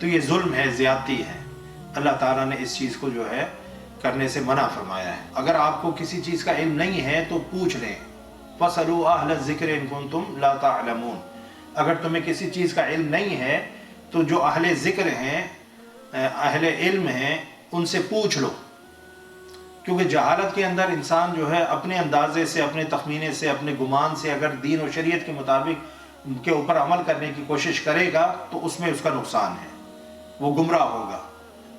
تو یہ ظلم ہے، زیادتی ہے۔ اللہ تعالیٰ نے اس چیز کو جو ہے کرنے سے منع فرمایا ہے۔ اگر آپ کو کسی چیز کا علم نہیں ہے تو پوچھ لیں، فَاسْأَلُوا أَهْلَ الذِّكْرِ إِن كُنتُمْ لَا تَعْلَمُونَ۔ اگر تمہیں کسی چیز کا علم نہیں ہے تو جو اہل ذکر ہیں، اہل علم ہیں، ان سے پوچھ لو، کیونکہ جہالت کے اندر انسان جو ہے اپنے اندازے سے، اپنے تخمینے سے، اپنے گمان سے اگر دین و شریعت کے مطابق کے اوپر عمل کرنے کی کوشش کرے گا تو اس میں اس کا نقصان ہے، وہ گمراہ ہوگا،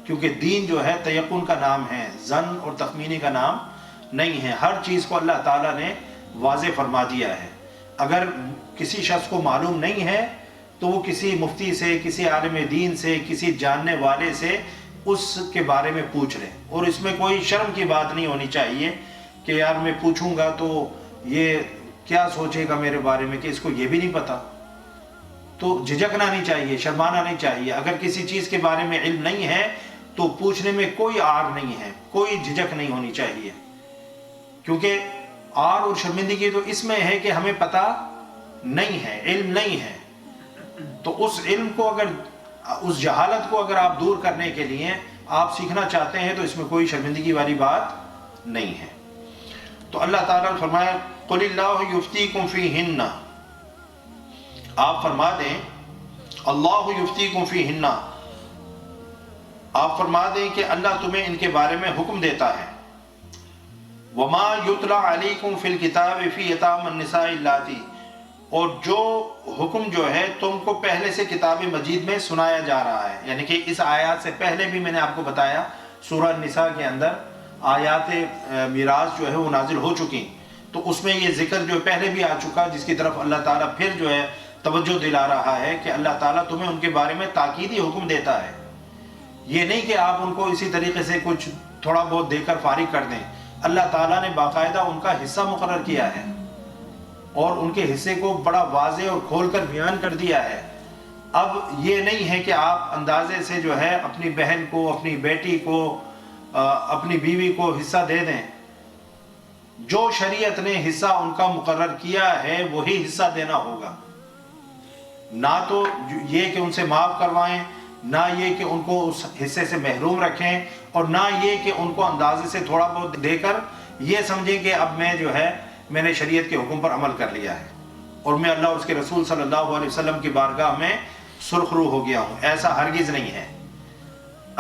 کیونکہ دین جو ہے تیقن کا نام ہے، ظن اور تخمینے کا نام نہیں ہے۔ ہر چیز کو اللہ تعالیٰ نے واضح فرما دیا ہے۔ اگر کسی شخص کو معلوم نہیں ہے تو وہ کسی مفتی سے، کسی عالم دین سے، کسی جاننے والے سے اس کے بارے میں پوچھ لیں، اور اس میں کوئی شرم کی بات نہیں ہونی چاہیے کہ یار میں پوچھوں گا تو یہ کیا سوچے گا میرے بارے میں کہ اس کو یہ بھی نہیں پتا۔ تو جھجکنا نہیں چاہیے، شرمانا نہیں چاہیے۔ اگر کسی چیز کے بارے میں علم نہیں ہے تو پوچھنے میں کوئی عار نہیں ہے، کوئی جھجک نہیں ہونی چاہیے، کیونکہ عار اور شرمندگی تو اس میں ہے کہ ہمیں پتہ نہیں ہے، علم نہیں ہے۔ تو اس علم کو اگر، اس جہالت کو اگر آپ دور کرنے کے لیے آپ سیکھنا چاہتے ہیں تو اس میں کوئی شرمندگی والی بات نہیں ہے۔ تو اللہ تعالیٰ نے فرمایا قُلِ اللَّهُ يُفْتِيكُمْ فِيهِنَّ، آپ فرما دیں اللہ یفتیکم فیہن، آپ فرما دیں کہ اللہ تمہیں ان کے بارے میں حکم دیتا ہے۔ وما یتلیٰ علیکم فی الکتاب فی یتامی النساء اللاتی، اور جو حکم جو ہے تم کو پہلے سے کتاب مجید میں سنایا جا رہا ہے، یعنی کہ اس آیات سے پہلے بھی میں نے آپ کو بتایا سورہ النساء کے اندر آیات میراث جو ہے وہ نازل ہو چکی، تو اس میں یہ ذکر جو پہلے بھی آ چکا، جس کی طرف اللہ تعالیٰ پھر جو ہے توجہ دلا رہا ہے کہ اللہ تعالیٰ تمہیں ان کے بارے میں تاکیدی حکم دیتا ہے۔ یہ نہیں کہ آپ ان کو اسی طریقے سے کچھ تھوڑا بہت دے کر فارغ کر دیں، اللہ تعالیٰ نے باقاعدہ ان کا حصہ مقرر کیا ہے اور ان کے حصے کو بڑا واضح اور کھول کر بیان کر دیا ہے۔ اب یہ نہیں ہے کہ آپ اندازے سے جو ہے اپنی بہن کو، اپنی بیٹی کو، اپنی بیوی کو حصہ دے دیں۔ جو شریعت نے حصہ ان کا مقرر کیا ہے وہی حصہ دینا ہوگا، نہ تو یہ کہ ان سے معاف کروائیں، نہ یہ کہ ان کو اس حصے سے محروم رکھیں، اور نہ یہ کہ ان کو اندازے سے تھوڑا بہت دے کر یہ سمجھیں کہ اب میں جو ہے میں نے شریعت کے حکم پر عمل کر لیا ہے اور میں اللہ اور اس کے رسول صلی اللہ علیہ وسلم کی بارگاہ میں سرخ رو ہو گیا ہوں۔ ایسا ہرگز نہیں ہے۔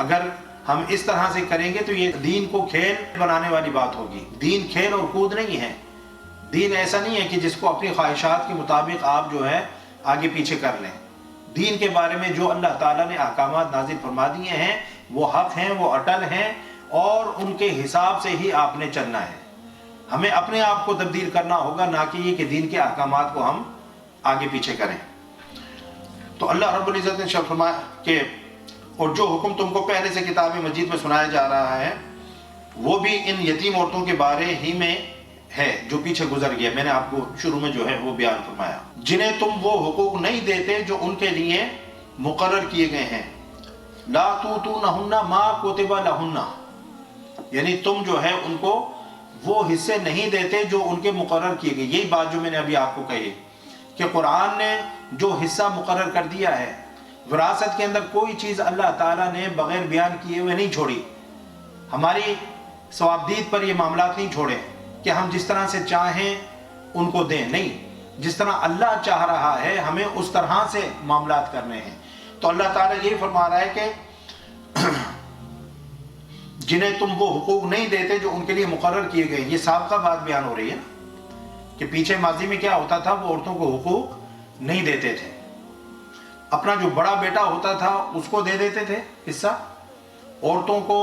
اگر ہم اس طرح سے کریں گے تو یہ دین کو کھیل بنانے والی بات ہوگی۔ دین کھیل اور کود نہیں ہے۔ دین ایسا نہیں ہے کہ جس کو اپنی خواہشات کے مطابق آپ جو ہے آگے پیچھے کر لیں۔ دین کے بارے میں جو اللہ تعالیٰ نے احکامات نازل فرما دیے ہیں وہ حق ہیں، وہ اٹل ہیں، اور ان کے حساب سے ہی آپ نے چلنا ہے۔ ہمیں اپنے آپ کو تبدیل کرنا ہوگا، نہ کہ یہ کہ دین کے احکامات کو ہم آگے پیچھے کریں۔ تو اللہ رب العزت نے فرمایا کہ اور جو حکم تم کو پہلے سے کتاب مجید میں سنایا جا رہا ہے وہ بھی ان یتیم عورتوں کے بارے ہی میں ہے جو پیچھے گزر گیا، میں نے آپ کو شروع میں جو ہے وہ بیان فرمایا، جنہیں تم وہ حقوق نہیں دیتے جو ان کے لیے مقرر کیے گئے ہیں۔ لا توتونہن ما کتب لہن، یعنی تم جو ہے ان کو وہ حصے نہیں دیتے جو ان کے مقرر کیے گئے۔ یہی بات جو میں نے ابھی آپ کو کہی کہ قرآن نے جو حصہ مقرر کر دیا ہے، وراثت کے اندر کوئی چیز اللہ تعالیٰ نے بغیر بیان کیے ہوئے نہیں چھوڑی۔ ہماری ثوابدید پر یہ معاملات نہیں چھوڑے کہ ہم جس طرح سے چاہیں ان کو دیں، نہیں، جس طرح اللہ چاہ رہا ہے ہمیں اس طرح سے معاملات کرنے ہیں۔ تو اللہ تعالیٰ یہ فرما رہا ہے کہ جنہیں تم وہ حقوق نہیں دیتے جو ان کے لیے مقرر کیے گئے۔ یہ سابقہ بات بیان ہو رہی ہے کہ پیچھے ماضی میں کیا ہوتا تھا، وہ عورتوں کو حقوق نہیں دیتے تھے۔ اپنا جو بڑا بیٹا ہوتا تھا اس کو دے دیتے تھے حصہ، عورتوں کو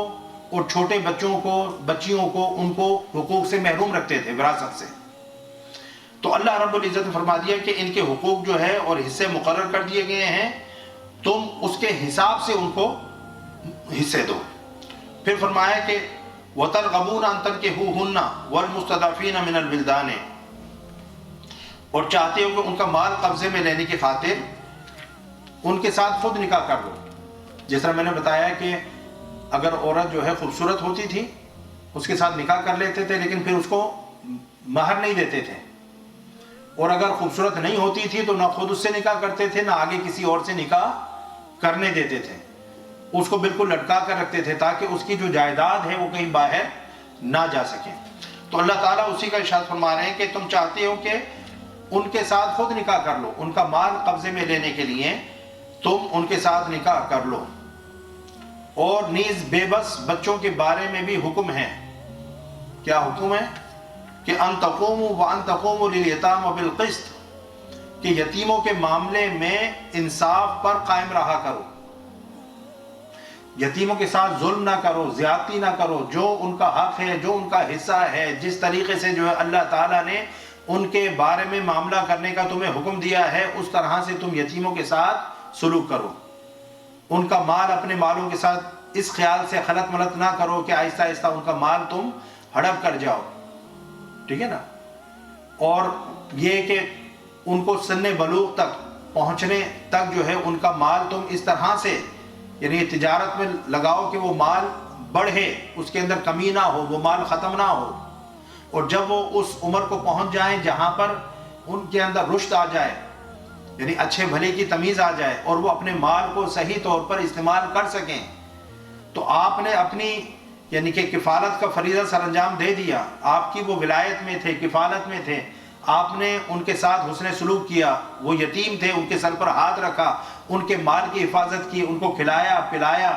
اور چھوٹے بچوں کو، بچیوں کو، ان کو حقوق سے محروم رکھتے تھے، وراثت سے۔ تو اللہ رب العزت نے فرما دیا کہ ان کے حقوق جو ہے اور حصے مقرر کر دیے گئے ہیں، تم اس کے حساب سے ان کو حصے دو۔ پھر فرمایا کہ وَتَرْغَبُونَ أَن تَنكِحُوهُنَّ وَالْمُسْتَضْعَفِينَ مِنَ الْوِلْدَانِ، اور چاہتے ہو کہ ان کا مال قبضے میں لینے کی خاطر ان کے ساتھ خود نکاح کر لو۔ جس طرح میں نے بتایا کہ اگر عورت جو ہے خوبصورت ہوتی تھی اس کے ساتھ نکاح کر لیتے تھے، لیکن پھر اس کو مہر نہیں دیتے تھے، اور اگر خوبصورت نہیں ہوتی تھی تو نہ خود اس سے نکاح کرتے تھے، نہ آگے کسی اور سے نکاح کرنے دیتے تھے۔ اس کو بالکل لٹکا کر رکھتے تھے تاکہ اس کی جو جائیداد ہے وہ کہیں باہر نہ جا سکے۔ تو اللہ تعالیٰ اسی کا ارشاد فرما رہے ہیں کہ تم چاہتے ہو کہ ان کے ساتھ خود نکاح کر لو، ان کا مال قبضے میں لینے کے لیے تم ان کے ساتھ نکاح کر لو، اور نیز بے بس بچوں کے بارے میں بھی حکم ہے۔ کیا حکم ہے؟ کہ ان تقوموا وان تقوموا للیتام بالقسط، کہ یتیموں کے معاملے میں انصاف پر قائم رہا کرو، یتیموں کے ساتھ ظلم نہ کرو، زیادتی نہ کرو، جو ان کا حق ہے، جو ان کا حصہ ہے، جس طریقے سے جو ہے اللہ تعالیٰ نے ان کے بارے میں معاملہ کرنے کا تمہیں حکم دیا ہے اس طرح سے تم یتیموں کے ساتھ سلوک کرو۔ ان کا مال اپنے مالوں کے ساتھ اس خیال سے خلط ملط نہ کرو کہ آہستہ آہستہ ان کا مال تم ہڑپ کر جاؤ، ٹھیک ہے نا۔ اور یہ کہ ان کو سن بلوغ تک پہنچنے تک جو ہے ان کا مال تم اس طرح سے یعنی تجارت میں لگاؤ کہ وہ مال بڑھے، اس کے اندر کمی نہ ہو، وہ مال ختم نہ ہو، اور جب وہ اس عمر کو پہنچ جائیں جہاں پر ان کے اندر رشد آ جائے، یعنی اچھے بھلے کی تمیز آ جائے اور وہ اپنے مال کو صحیح طور پر استعمال کر سکیں، تو آپ نے اپنی یعنی کہ کفالت کا فریضہ سر انجام دے دیا، آپ کی وہ ولایت میں تھے، کفالت میں تھے، آپ نے ان کے ساتھ حسن سلوک کیا، وہ یتیم تھے، ان کے سر پر ہاتھ رکھا، ان کے مال کی حفاظت کی، ان کو کھلایا پلایا،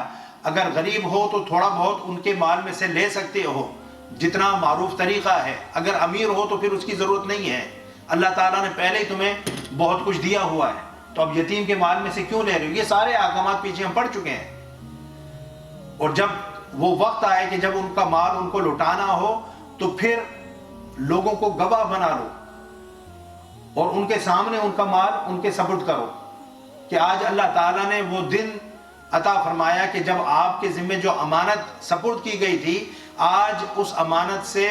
اگر غریب ہو تو تھوڑا بہت ان کے مال میں سے لے سکتے ہو جتنا معروف طریقہ ہے، اگر امیر ہو تو پھر اس کی ضرورت نہیں ہے، اللہ تعالیٰ نے پہلے ہی تمہیں بہت کچھ دیا ہوا ہے، تو اب یتیم کے مال میں سے کیوں لے رہے ہو؟ یہ سارے احکامات پیچھے ہم پڑھ چکے ہیں۔ اور جب وہ وقت آئے کہ جب ان کا مال ان کو لوٹانا ہو تو پھر لوگوں کو گواہ بنا لو اور ان کے سامنے ان کا مال ان کے سپرد کرو کہ آج اللہ تعالیٰ نے وہ دن عطا فرمایا کہ جب آپ کے ذمہ جو امانت سپرد کی گئی تھی، آج اس امانت سے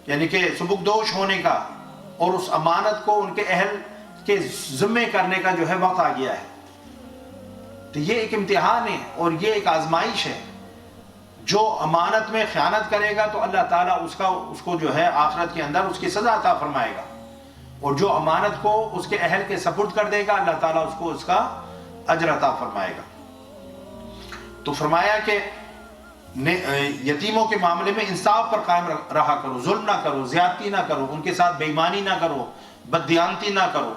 یعنی کہ سبکدوش ہونے کا اور اس امانت کو ان کے اہل کے ذمہ کرنے کا جو ہے وقت آ گیا ہے۔ تو یہ ایک امتحان ہے اور یہ ایک آزمائش ہے، جو امانت میں خیانت کرے گا تو اللہ تعالیٰ اس کو جو ہے آخرت کے اندر اس کی سزا عطا فرمائے گا، اور جو امانت کو اس کے اہل کے سپرد کر دے گا اللہ تعالیٰ اس کو اس کا اجر عطا فرمائے گا۔ تو فرمایا کہ یتیموں کے معاملے میں انصاف پر قائم رہا کرو، ظلم نہ کرو، زیادتی نہ کرو، ان کے ساتھ بے ایمانی نہ کرو، بددیانتی نہ کرو۔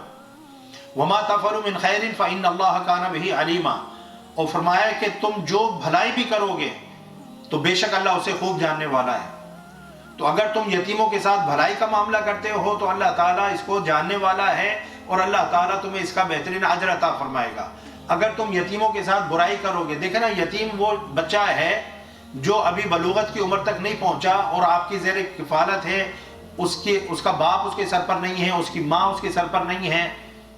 وما تفعلوا من خیر فإن اللہ کان بہ علیما، اور فرمایا کہ تم جو بھلائی بھی کرو گے تو بے شک اللہ اسے خوب جاننے والا ہے۔ تو اگر تم یتیموں کے ساتھ بھلائی کا معاملہ کرتے ہو تو اللہ تعالیٰ اس کو جاننے والا ہے اور اللہ تعالیٰ تمہیں اس کا بہترین اجر عطا فرمائے گا۔ اگر تم یتیموں کے ساتھ برائی کرو گے، دیکھیں نا، یتیم وہ بچہ ہے جو ابھی بلوغت کی عمر تک نہیں پہنچا اور آپ کی زیر کفالت ہے، اس کا باپ اس کے سر پر نہیں ہے، اس کی ماں اس کے سر پر نہیں ہے،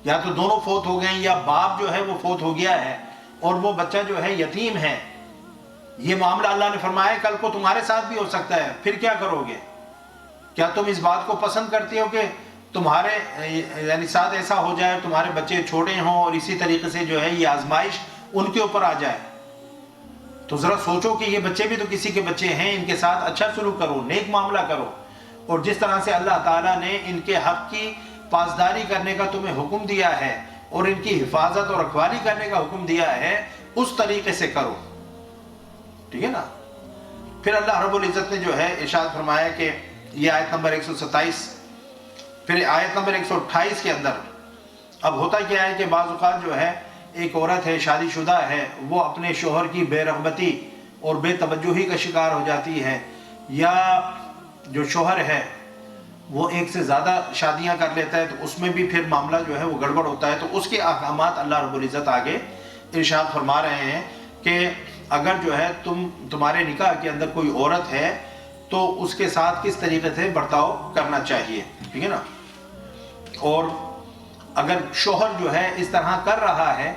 یا تو دونوں فوت ہو گئے یا باپ جو ہے وہ فوت ہو گیا ہے اور وہ بچہ جو ہے یتیم ہے۔ یہ معاملہ اللہ نے فرمایا کل کو تمہارے ساتھ بھی ہو سکتا ہے، پھر کیا کرو گے؟ کیا تم اس بات کو پسند کرتے ہو کہ تمہارے یعنی ساتھ ایسا ہو جائے، تمہارے بچے چھوٹے ہوں اور اسی طریقے سے جو ہے یہ آزمائش ان کے اوپر آ جائے؟ تو ذرا سوچو کہ یہ بچے بھی تو کسی کے بچے ہیں، ان کے ساتھ اچھا سلوک کرو، نیک معاملہ کرو، اور جس طرح سے اللہ تعالیٰ نے ان کے حق کی پاسداری کرنے کا تمہیں حکم دیا ہے اور ان کی حفاظت اور رکھوالی کرنے کا حکم دیا ہے اس طریقے سے کرو، ٹھیک ہے نا۔ پھر اللہ رب العزت نے جو ہے ارشاد فرمایا کہ یہ آیت نمبر 127، پھر آیت نمبر 128 کے اندر اب ہوتا کیا ہے کہ بعض اوقات جو ہے ایک عورت ہے، شادی شدہ ہے، وہ اپنے شوہر کی بے رغبتی اور بے توجہی کا شکار ہو جاتی ہے، یا جو شوہر ہے وہ ایک سے زیادہ شادیاں کر لیتا ہے، تو اس میں بھی پھر معاملہ جو ہے وہ گڑبڑ ہوتا ہے۔ تو اس کے احکامات اللہ رب العزت آگے ارشاد فرما رہے ہیں کہ اگر جو ہے تمہارے نکاح کے اندر کوئی عورت ہے تو اس کے ساتھ کس طریقے سے برتاؤ کرنا چاہیے، ٹھیک ہے نا۔ اور اگر شوہر جو ہے اس طرح کر رہا ہے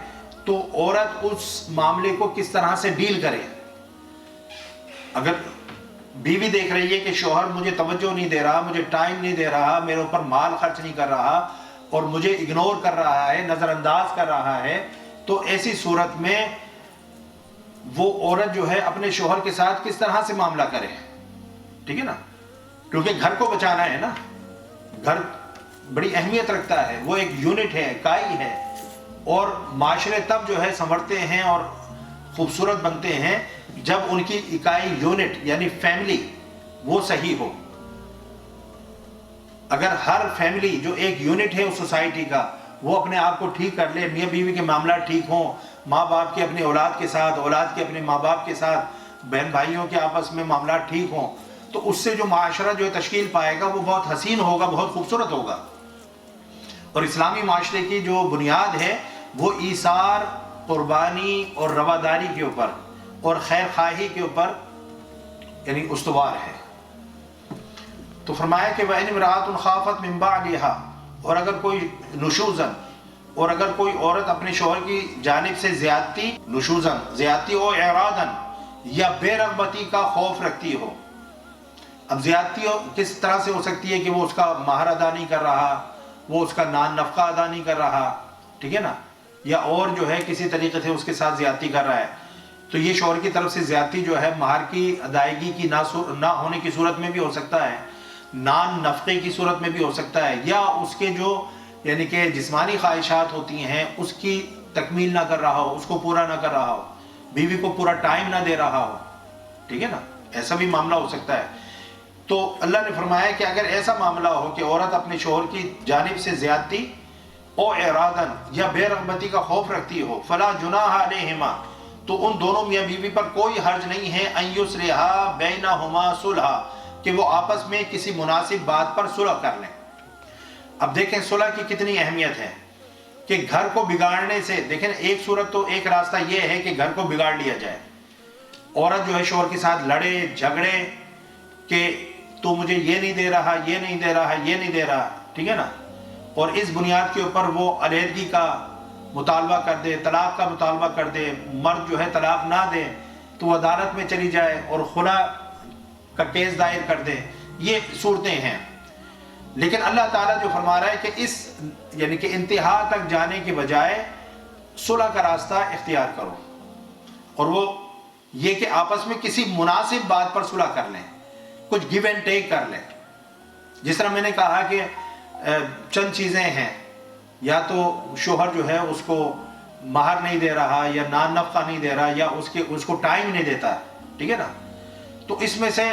تو عورت اس معاملے کو کس طرح سے ڈیل کرے۔ اگر بیوی دیکھ رہی ہے کہ شوہر مجھے توجہ نہیں دے رہا، مجھے ٹائم نہیں دے رہا، میرے اوپر مال خرچ نہیں کر رہا اور مجھے اگنور کر رہا ہے، نظر انداز کر رہا ہے، تو ایسی صورت میں وہ عورت جو ہے اپنے شوہر کے ساتھ کس طرح سے معاملہ کرے، ٹھیک ہے نا، کیونکہ گھر کو بچانا ہے نا، گھر بڑی اہمیت رکھتا ہے، وہ ایک یونٹ ہے، اکائی ہے، اور معاشرے تب جو ہے سنورتے ہیں اور خوبصورت بنتے ہیں جب ان کی اکائی یونٹ یعنی فیملی وہ صحیح ہو. اگر ہر فیملی جو ایک یونٹ ہے اس سوسائٹی کا وہ اپنے آپ کو ٹھیک کر لے, میاں بیوی کے معاملات ٹھیک ہوں, ماں باپ کے اپنی اولاد کے ساتھ, اولاد کے اپنے ماں باپ کے ساتھ, بہن بھائیوں کے آپس میں معاملات ٹھیک ہوں, تو اس سے جو معاشرہ جو تشکیل پائے گا وہ بہت حسین ہوگا, بہت خوبصورت ہوگا. اور اسلامی معاشرے کی جو بنیاد ہے وہ ایثار, قربانی اور رواداری کے اوپر اور خیر خواہی کے اوپر یعنی استوار ہے. تو فرمایا کہ وَإِنِ امْرَأَةٌ خَافَتْ مِنْ بَعْلِهَا, اور اگر کوئی نشوزن, اور اگر کوئی عورت اپنے شوہر کی جانب سے زیادتی, نشوزن زیادتی ہو, اعراضاً یا بے رغبتی کا خوف رکھتی ہو. اب زیادتی کس طرح سے ہو سکتی ہے کہ وہ اس کا مہر ادا نہیں کر رہا, وہ اس کا نان نفقہ ادا نہیں کر رہا, ٹھیک ہے نا, یا اور جو ہے کسی طریقے سے اس کے ساتھ زیادتی کر رہا ہے. تو یہ شوہر کی طرف سے زیادتی جو ہے مہر کی ادائیگی کی نہ ہونے کی صورت میں بھی ہو سکتا ہے, نان نفقے کی صورت میں بھی ہو سکتا ہے, یا اس کے جو یعنی کہ جسمانی خواہشات ہوتی ہیں اس کی تکمیل نہ کر رہا ہو, اس کو پورا نہ کر رہا ہو, بیوی کو پورا ٹائم نہ دے رہا ہو, ٹھیک ہے نا, ایسا بھی معاملہ ہو سکتا ہے. تو اللہ نے فرمایا کہ اگر ایسا معاملہ ہو کہ عورت اپنے شوہر کی جانب سے زیادتی او اعراضاً یا بے رغبتی کا خوف رکھتی ہو, فلا جناح علیہما, تو ان دونوں میاں بیوی پر کوئی حرج نہیں ہے, ان یصلحا بینہما صلحا, کہ وہ آپس میں کسی مناسب بات پر صلح کر لیں. اب دیکھیں صلح کی کتنی اہمیت ہے کہ گھر کو بگاڑنے سے, دیکھیں ایک صورت تو ایک راستہ یہ ہے کہ گھر کو بگاڑ لیا جائے, عورت جو ہے شوہر کے ساتھ لڑے جھگڑے کہ تو مجھے یہ نہیں دے رہا, یہ نہیں دے رہا, یہ نہیں دے رہا, ٹھیک ہے نا, اور اس بنیاد کے اوپر وہ علیحدگی کا مطالبہ کر دے, طلاق کا مطالبہ کر دے, مرد جو ہے طلاق نہ دے تو وہ عدالت میں چلی جائے اور خلا کا کیس دائر کر دے, یہ صورتیں ہیں. لیکن اللہ تعالیٰ جو فرما رہا ہے کہ اس یعنی کہ انتہا تک جانے کے بجائے صلح کا راستہ اختیار کرو, اور وہ یہ کہ آپس میں کسی مناسب بات پر صلح کر لیں, کچھ گیو اینڈ ٹیک کر لیں. جس طرح میں نے کہا کہ چند چیزیں ہیں, یا تو شوہر جو ہے اس کو مہر نہیں دے رہا, یا نان نفقہ نہیں دے رہا, یا اس کو ٹائم نہیں دیتا, ٹھیک ہے نا, تو اس میں سے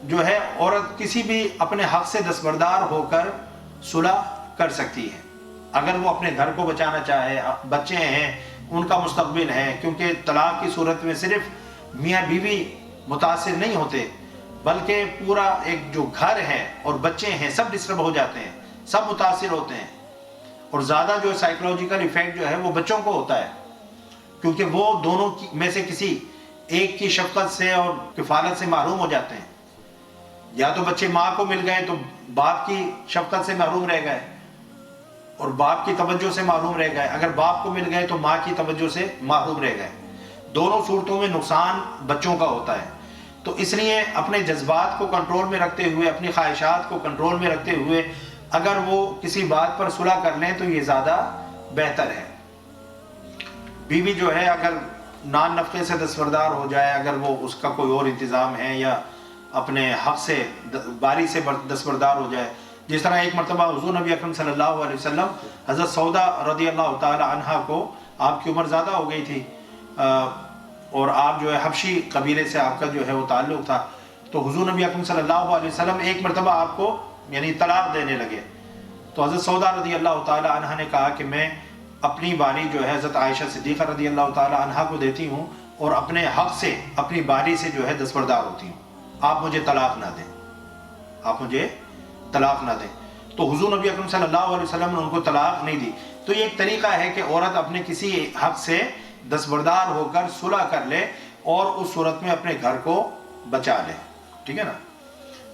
جو ہے عورت کسی بھی اپنے حق سے دستبردار ہو کر صلح کر سکتی ہے اگر وہ اپنے گھر کو بچانا چاہے, بچے ہیں, ان کا مستقبل ہے, کیونکہ طلاق کی صورت میں صرف میاں بیوی متاثر نہیں ہوتے بلکہ پورا ایک جو گھر ہے اور بچے ہیں سب ڈسٹرب ہو جاتے ہیں, سب متاثر ہوتے ہیں, اور زیادہ جو سائیکولوجیکل ایفیکٹ جو ہے وہ بچوں کو ہوتا ہے, کیونکہ وہ دونوں میں سے کسی ایک کی شفقت سے اور کفالت سے محروم ہو جاتے ہیں. یا تو بچے ماں کو مل گئے تو باپ کی شفقت سے محروم رہ گئے اور باپ کی توجہ سے محروم رہ گئے, اگر باپ کو مل گئے تو ماں کی توجہ سے محروم رہ گئے. دونوں صورتوں میں نقصان بچوں کا ہوتا ہے. تو اس لیے اپنے جذبات کو کنٹرول میں رکھتے ہوئے, اپنی خواہشات کو کنٹرول میں رکھتے ہوئے اگر وہ کسی بات پر صلح کر لیں تو یہ زیادہ بہتر ہے. بیوی جو ہے اگر نان نفقے سے دستبردار ہو جائے, اگر وہ اس کا کوئی اور انتظام ہے, یا اپنے حق سے باری سے دستبردار ہو جائے, جس طرح ایک مرتبہ حضور نبی اکرم صلی اللہ علیہ وسلم حضرت سودا رضی اللہ تعالی عنہا کو, آپ کی عمر زیادہ ہو گئی تھی اور آپ جو ہے حبشی قبیلے سے آپ کا جو ہے وہ تعلق تھا, تو حضور نبی اکرم صلی اللہ علیہ وسلم ایک مرتبہ آپ کو یعنی طلاق دینے لگے. تو حضرت سودا رضی اللہ تعالی عنہا نے کہا کہ میں اپنی باری جو ہے حضرت عائشہ صدیقہ رضی اللہ تعالی عنہا کو دیتی ہوں اور اپنے حق سے اپنی باری سے جو ہے دستبردار ہوتی ہوں, آپ مجھے طلاق نہ دیں, آپ مجھے طلاق نہ دیں. تو حضور نبی اکرم صلی اللہ علیہ وسلم نے ان کو طلاق نہیں دی. تو یہ ایک طریقہ ہے کہ عورت اپنے کسی حق سے دستبردار ہو کر صلح کر لے اور اس صورت میں اپنے گھر کو بچا لے, ٹھیک ہے نا.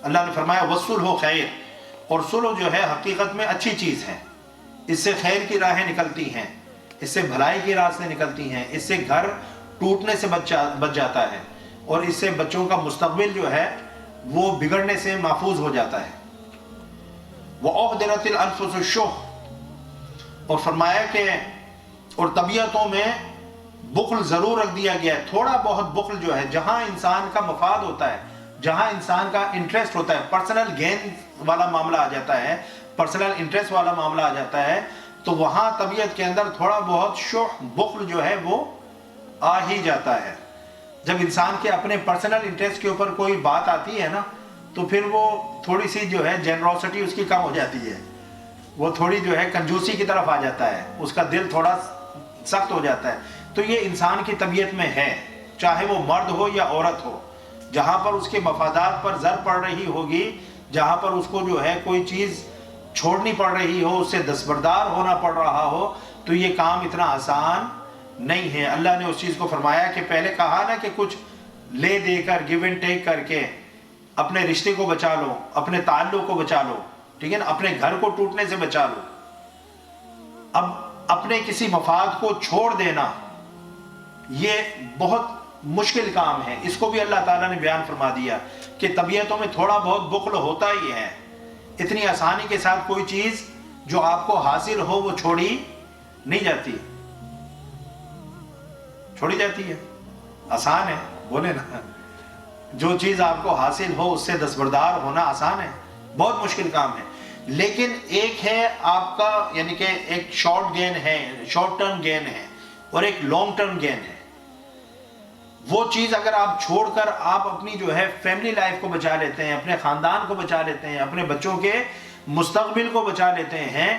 اللہ نے فرمایا وَالصُّلْحُ خیر, اور صلح جو ہے حقیقت میں اچھی چیز ہے, اس سے خیر کی راہیں نکلتی ہیں, اس سے بھلائی کی راستے نکلتی ہیں, اس سے گھر ٹوٹنے سے بچ جاتا ہے, اور اس سے بچوں کا مستقبل جو ہے وہ بگڑنے سے محفوظ ہو جاتا ہے. وَأُحْضِرَتِ الْأَنفُسُ الشُّحَّ, اور فرمایا کہ اور طبیعتوں میں بخل ضرور رکھ دیا گیا ہے, تھوڑا بہت بخل جو ہے, جہاں انسان کا مفاد ہوتا ہے, جہاں انسان کا انٹرسٹ ہوتا ہے, پرسنل گین والا معاملہ آ جاتا ہے, پرسنل انٹرسٹ والا معاملہ آ جاتا ہے, تو وہاں طبیعت کے اندر تھوڑا بہت شح بخل جو ہے وہ آ ہی جاتا ہے۔ جب انسان کے اپنے پرسنل انٹرسٹ کے اوپر کوئی بات آتی ہے نا تو پھر وہ تھوڑی سی جو ہے جنروسٹی اس کی کم ہو جاتی ہے، وہ تھوڑی جو ہے کنجوسی کی طرف آ جاتا ہے، اس کا دل تھوڑا سخت ہو جاتا ہے۔ تو یہ انسان کی طبیعت میں ہے، چاہے وہ مرد ہو یا عورت ہو، جہاں پر اس کے مفادات پر زر پڑ رہی ہوگی، جہاں پر اس کو جو ہے کوئی چیز چھوڑنی پڑ رہی ہو، اس سے دستبردار ہونا پڑ رہا ہو، تو یہ کام اتنا آسان نہیں ہے۔ اللہ نے اس چیز کو فرمایا کہ پہلے کہا نا کہ کچھ لے دے کر، گیو اینڈ ٹیک کر کے اپنے رشتے کو بچا لو، اپنے تعلق کو بچا لو، ٹھیک ہے نا، اپنے گھر کو ٹوٹنے سے بچا لو۔ اب اپنے کسی مفاد کو چھوڑ دینا یہ بہت مشکل کام ہے، اس کو بھی اللہ تعالیٰ نے بیان فرما دیا کہ طبیعتوں میں تھوڑا بہت بخل ہوتا ہی ہے، اتنی آسانی کے ساتھ کوئی چیز جو آپ کو حاصل ہو وہ چھوڑی نہیں جاتی، چھوڑی جاتی ہے، آسان ہے، بولے نا، جو چیز آپ کو حاصل ہو اس سے دستبردار ہونا آسان ہے، بہت مشکل کام ہے۔ لیکن ایک ہے آپ کا، یعنی کہ ایک شارٹ گین ہے، شارٹ ٹرم گین ہے، اور ایک لانگ ٹرم گین ہے۔ وہ چیز اگر آپ چھوڑ کر آپ اپنی جو ہے فیملی لائف کو بچا لیتے ہیں، اپنے خاندان کو بچا لیتے ہیں، اپنے بچوں کے مستقبل کو بچا لیتے ہیں،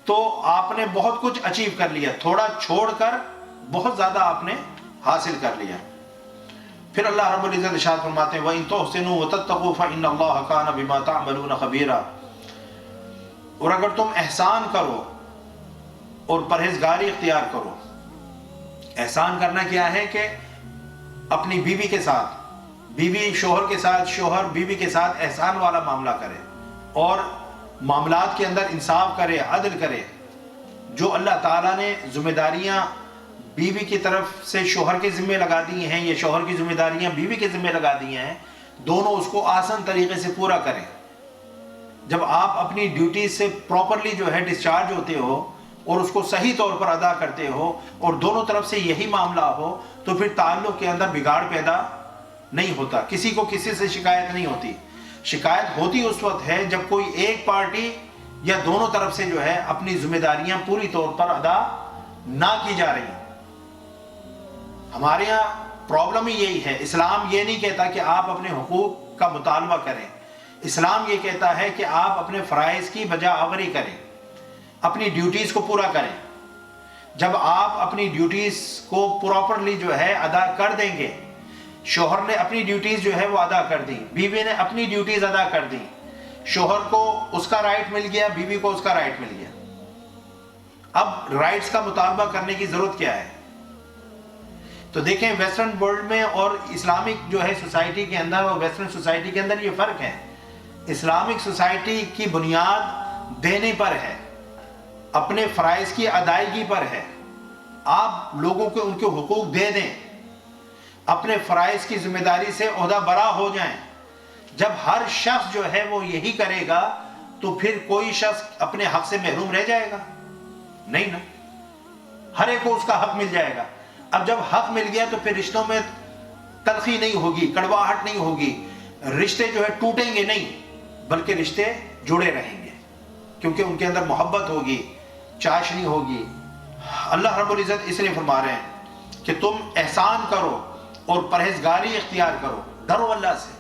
تو آپ نے بہت کچھ اچیو کر لیا، تھوڑا چھوڑ کر بہت زیادہ آپ نے حاصل کر لیا۔ پھر اللہ رب العزت ارشاد فرماتے ہیں وَإِن تُحْسِنُوا وَتَتَّقُوا فَإِنَّ اللَّهَ كَانَ بِمَا تَعْمَلُونَ خَبِيرًا، اور اگر تم احسان کرو اور پرہیزگاری اختیار کرو۔ احسان کرنا کیا ہے کہ اپنی بیوی کے ساتھ، بیوی شوہر کے ساتھ، شوہر بیوی کے ساتھ احسان والا معاملہ کرے اور معاملات کے اندر انصاف کرے، عدل کرے۔ جو اللہ تعالیٰ نے ذمہ داریاں بیوی کی طرف سے شوہر کے ذمہ لگا دی ہیں یا شوہر کی ذمہ داریاں بیوی کے ذمہ لگا دی ہیں، دونوں اس کو آسان طریقے سے پورا کریں۔ جب آپ اپنی ڈیوٹیز سے پراپرلی جو ہے ڈسچارج ہوتے ہو اور اس کو صحیح طور پر ادا کرتے ہو اور دونوں طرف سے یہی معاملہ ہو، تو پھر تعلق کے اندر بگاڑ پیدا نہیں ہوتا، کسی کو کسی سے شکایت نہیں ہوتی۔ شکایت ہوتی اس وقت ہے جب کوئی ایک پارٹی یا دونوں طرف سے جو ہے اپنی ذمہ داریاں پوری طور پر ادا نہ کی جا رہی۔ ہمارے یہاں پرابلم ہی یہی ہے۔ اسلام یہ نہیں کہتا کہ آپ اپنے حقوق کا مطالبہ کریں، اسلام یہ کہتا ہے کہ آپ اپنے فرائض کی بجا آوری کریں، اپنی ڈیوٹیز کو پورا کریں۔ جب آپ اپنی ڈیوٹیز کو پراپرلی جو ہے ادا کر دیں گے، شوہر نے اپنی ڈیوٹیز جو ہے وہ ادا کر دی، بیوی نے اپنی ڈیوٹیز ادا کر دی، شوہر کو اس کا رائٹ مل گیا، بیوی کو اس کا رائٹ مل گیا۔ اب رائٹس کا مطالبہ کرنے کی ضرورت کیا ہے؟ تو دیکھیں ویسٹرن ورلڈ میں اور اسلامک جو ہے سوسائٹی کے اندر اور ویسٹرن سوسائٹی کے اندر یہ فرق ہے۔ اسلامک سوسائٹی کی بنیاد دینے پر ہے، اپنے فرائض کی ادائیگی پر ہے۔ آپ لوگوں کو ان کے حقوق دے دیں، اپنے فرائض کی ذمہ داری سے عہدہ برا ہو جائیں۔ جب ہر شخص جو ہے وہ یہی کرے گا تو پھر کوئی شخص اپنے حق سے محروم رہ جائے گا؟ نہیں نا، ہر ایک کو اس کا حق مل جائے گا۔ اب جب حق مل گیا تو پھر رشتوں میں تلخی نہیں ہوگی، کڑواہٹ نہیں ہوگی، رشتے جو ہے ٹوٹیں گے نہیں، بلکہ رشتے جڑے رہیں گے، کیونکہ ان کے اندر محبت ہوگی، چاشنی ہوگی۔ اللہ رب العزت اس لیے فرما رہے ہیں کہ تم احسان کرو اور پرہیزگاری اختیار کرو، ڈرو اللہ سے۔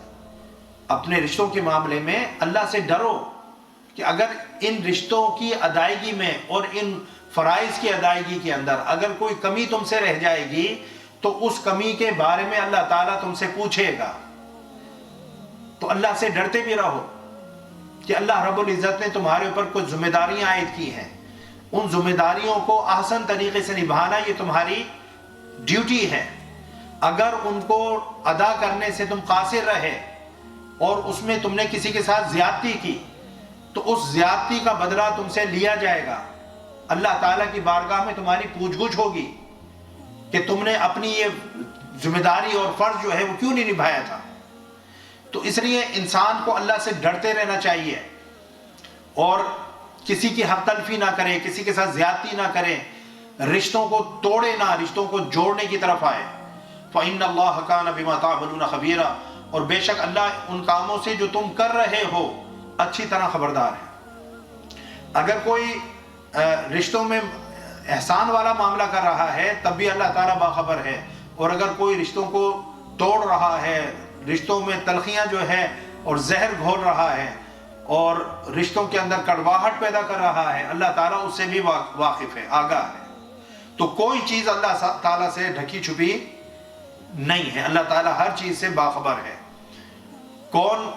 اپنے رشتوں کے معاملے میں اللہ سے ڈرو کہ اگر ان رشتوں کی ادائیگی میں اور ان فرائض کی ادائیگی کے اندر اگر کوئی کمی تم سے رہ جائے گی تو اس کمی کے بارے میں اللہ تعالیٰ تم سے پوچھے گا۔ تو اللہ سے ڈرتے بھی رہو کہ اللہ رب العزت نے تمہارے اوپر کچھ ذمہ داریاں عائد کی ہیں، ان ذمہ داریوں کو احسن طریقے سے نبھانا یہ تمہاری ڈیوٹی ہے۔ اگر ان کو ادا کرنے سے تم قاصر رہے اور اس میں تم نے کسی کے ساتھ زیادتی کی تو اس زیادتی کا بدلہ تم سے لیا جائے گا۔ اللہ تعالیٰ کی بارگاہ میں تمہاری پوچھ گچھ ہوگی کہ تم نے اپنی یہ ذمہ داری اور فرض جو ہے وہ کیوں نہیں نبھایا تھا۔ تو اس لیے انسان کو اللہ سے ڈرتے رہنا چاہیے اور کسی کی حق تلفی نہ کرے، کسی کے ساتھ زیادتی نہ کرے، رشتوں کو توڑے نہ، رشتوں کو جوڑنے کی طرف آئے۔ فَإِنَّ اللَّهَ كَانَ بِمَا تَعْمَلُونَ خَبِيرًا، اور بے شک اللہ ان کاموں سے جو تم کر رہے ہو اچھی طرح خبردار ہے۔ اگر کوئی رشتوں میں احسان والا معاملہ کر رہا ہے تب بھی اللہ تعالیٰ باخبر ہے، اور اگر کوئی رشتوں کو توڑ رہا ہے، رشتوں میں تلخیاں جو ہے اور زہر گھول رہا ہے اور رشتوں کے اندر کڑواہٹ پیدا کر رہا ہے، اللہ تعالیٰ اس سے بھی واقف ہے، آگاہ ہے۔ تو کوئی چیز اللہ تعالیٰ سے ڈھکی چھپی نہیں ہے، اللہ تعالیٰ ہر چیز سے باخبر ہے۔ کون